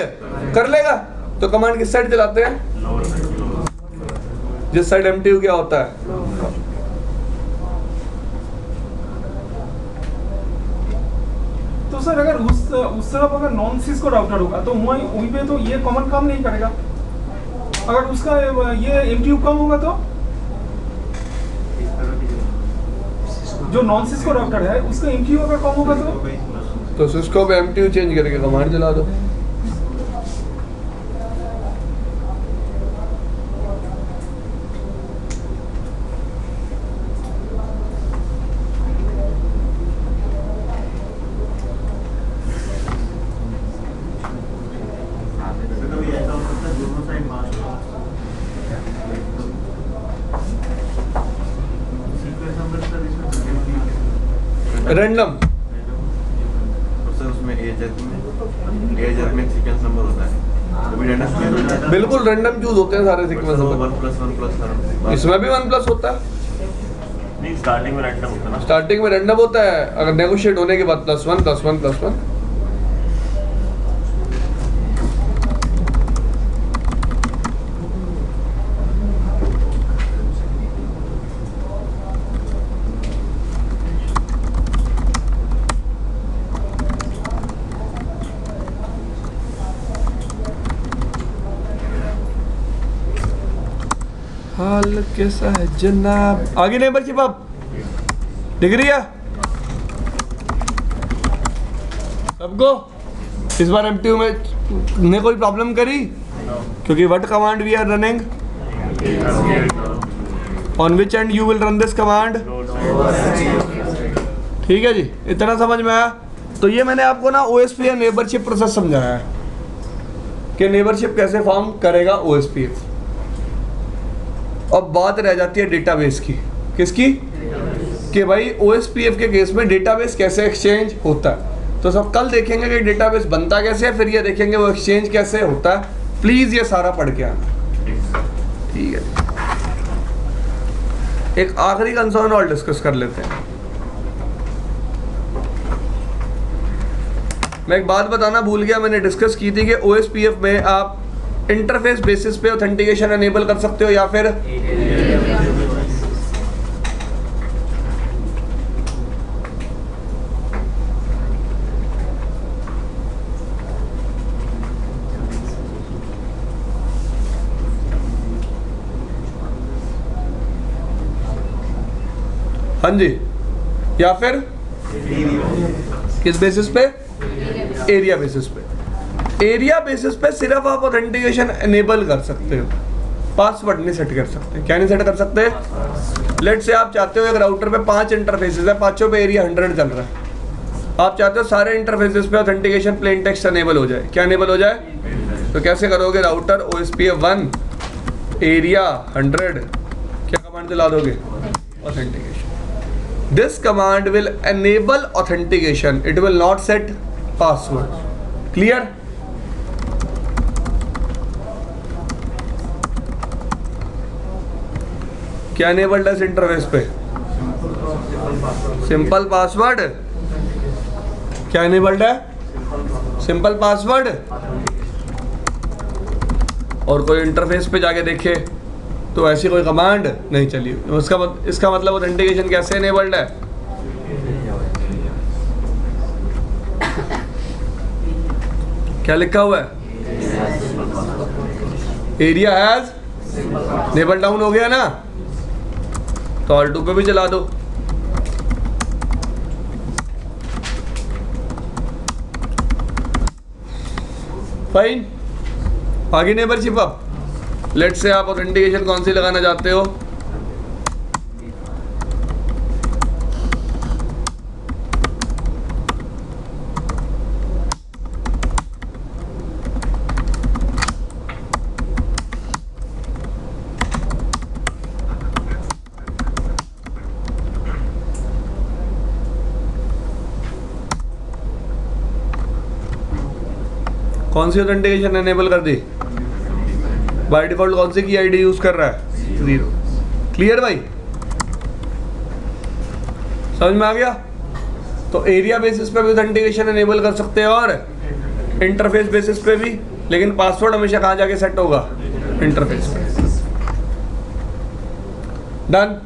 कर लेगा। तो कमांड किस साइड चलाते हैं? जिस साइड MTU क्या होता है। तो सर अगर उस तरफ अगर नॉन सिस्को राउटर होगा तो वहीं पे तो ये कॉमन काम नहीं करेगा। अगर उसका ये MTU कम होगा तो जो नॉन सिस्को राउटर है उसका MTU अगर कम होगा तो सिस्को पे MTU चेंज करके कमांड चला दो। रैंडम सर उसमें एज में सीक्वेंस नंबर होता है, कभी रैंडम बिल्कुल रैंडम चूज होते हैं सारे सीक्वेंस। 1+1+1 इसमें भी 1+ होता है, नहीं स्टार्टिंग में रैंडम होता है ना। स्टार्टिंग में रैंडम होता है, अगर नेगोशिएट होने के बाद +1+1+1। हाल कैसा है जनाब? आगे नेबरशिप अब दिख रही है सबको? इस बार MTU में ने कोई प्रॉब्लम करी? क्योंकि what command we are running, on which end you will run this command. ठीक है जी, इतना समझ में आया? तो ये मैंने आपको ना OSPF नेबरशिप प्रोसेस समझाया है कि नेबरशिप कैसे फॉर्म करेगा OSPF। अब बात रह जाती है डेटाबेस की। किसकी? कि भाई OSPF के केस में डेटाबेस कैसे एक्सचेंज होता है। तो सब कल देखेंगे कि डेटाबेस बनता कैसे है, फिर ये देखेंगे वो एक्सचेंज कैसे होता है। प्लीज ये सारा पढ़ के आना, ठीक है? एक आखिरी कंसर्न और डिस्कस कर लेते हैं। मैं एक बात बताना भूल गया, मैंने डिस्कस की थी कि OSPF में आप इंटरफेस बेसिस पे ऑथेंटिकेशन एनेबल कर सकते हो या फिर हाँ जी, या फिर किस बेसिस पे? एरिया बेसिस पे। एरिया बेसिस पे सिर्फ आप ऑथेंटिकेशन एनेबल कर सकते हो, पासवर्ड नहीं सेट कर सकते। क्या नहीं सेट कर सकते? लेट से आप चाहते हो एक राउटर पे 5 इंटरफेसेस है, पांचों पे एरिया 100 चल रहा है, आप चाहते हो सारे इंटरफेसेस पे ऑथेंटिकेशन प्लेन टेक्स्ट एनेबल हो जाए। क्या एनेबल हो जाए? तो कैसे करोगे? राउटर OSPF 1 एरिया 100, क्या कमांड चला दोगे? Authentication. This command will enable authentication, it will not set password. Clear? क्या एनेबल्ड है इस इंटरफेस पे? Simple password. क्या एनेबल्ड है? Simple password. और कोई इंटरफेस पे जाके देखे तो ऐसी कोई कमांड नहीं चली। इसका मतलब ऑथेंटिकेशन कैसे एनेबल्ड है? क्या लिखा हुआ है? एरिया हैज नेबल डाउन हो गया ना, तो ऑल2 पे भी चला दो। फाइन। आगे नेबरशिप। अब लेट से आप ऑथेंटिकेशन कौन सी लगाना चाहते हो? कौन सी ऑथेंटिकेशन एनेबल कर दी? बाय डिफॉल्ट कौन सी की आईडी यूज कर रहा है? 0। क्लियर भाई? समझ में आ गया? तो एरिया बेसिस पे भी ऑथेंटिकेशन एनेबल कर सकते हैं और इंटरफेस बेसिस पे भी, लेकिन पासवर्ड हमेशा कहाँ जाके सेट होगा? इंटरफेस पे। डन।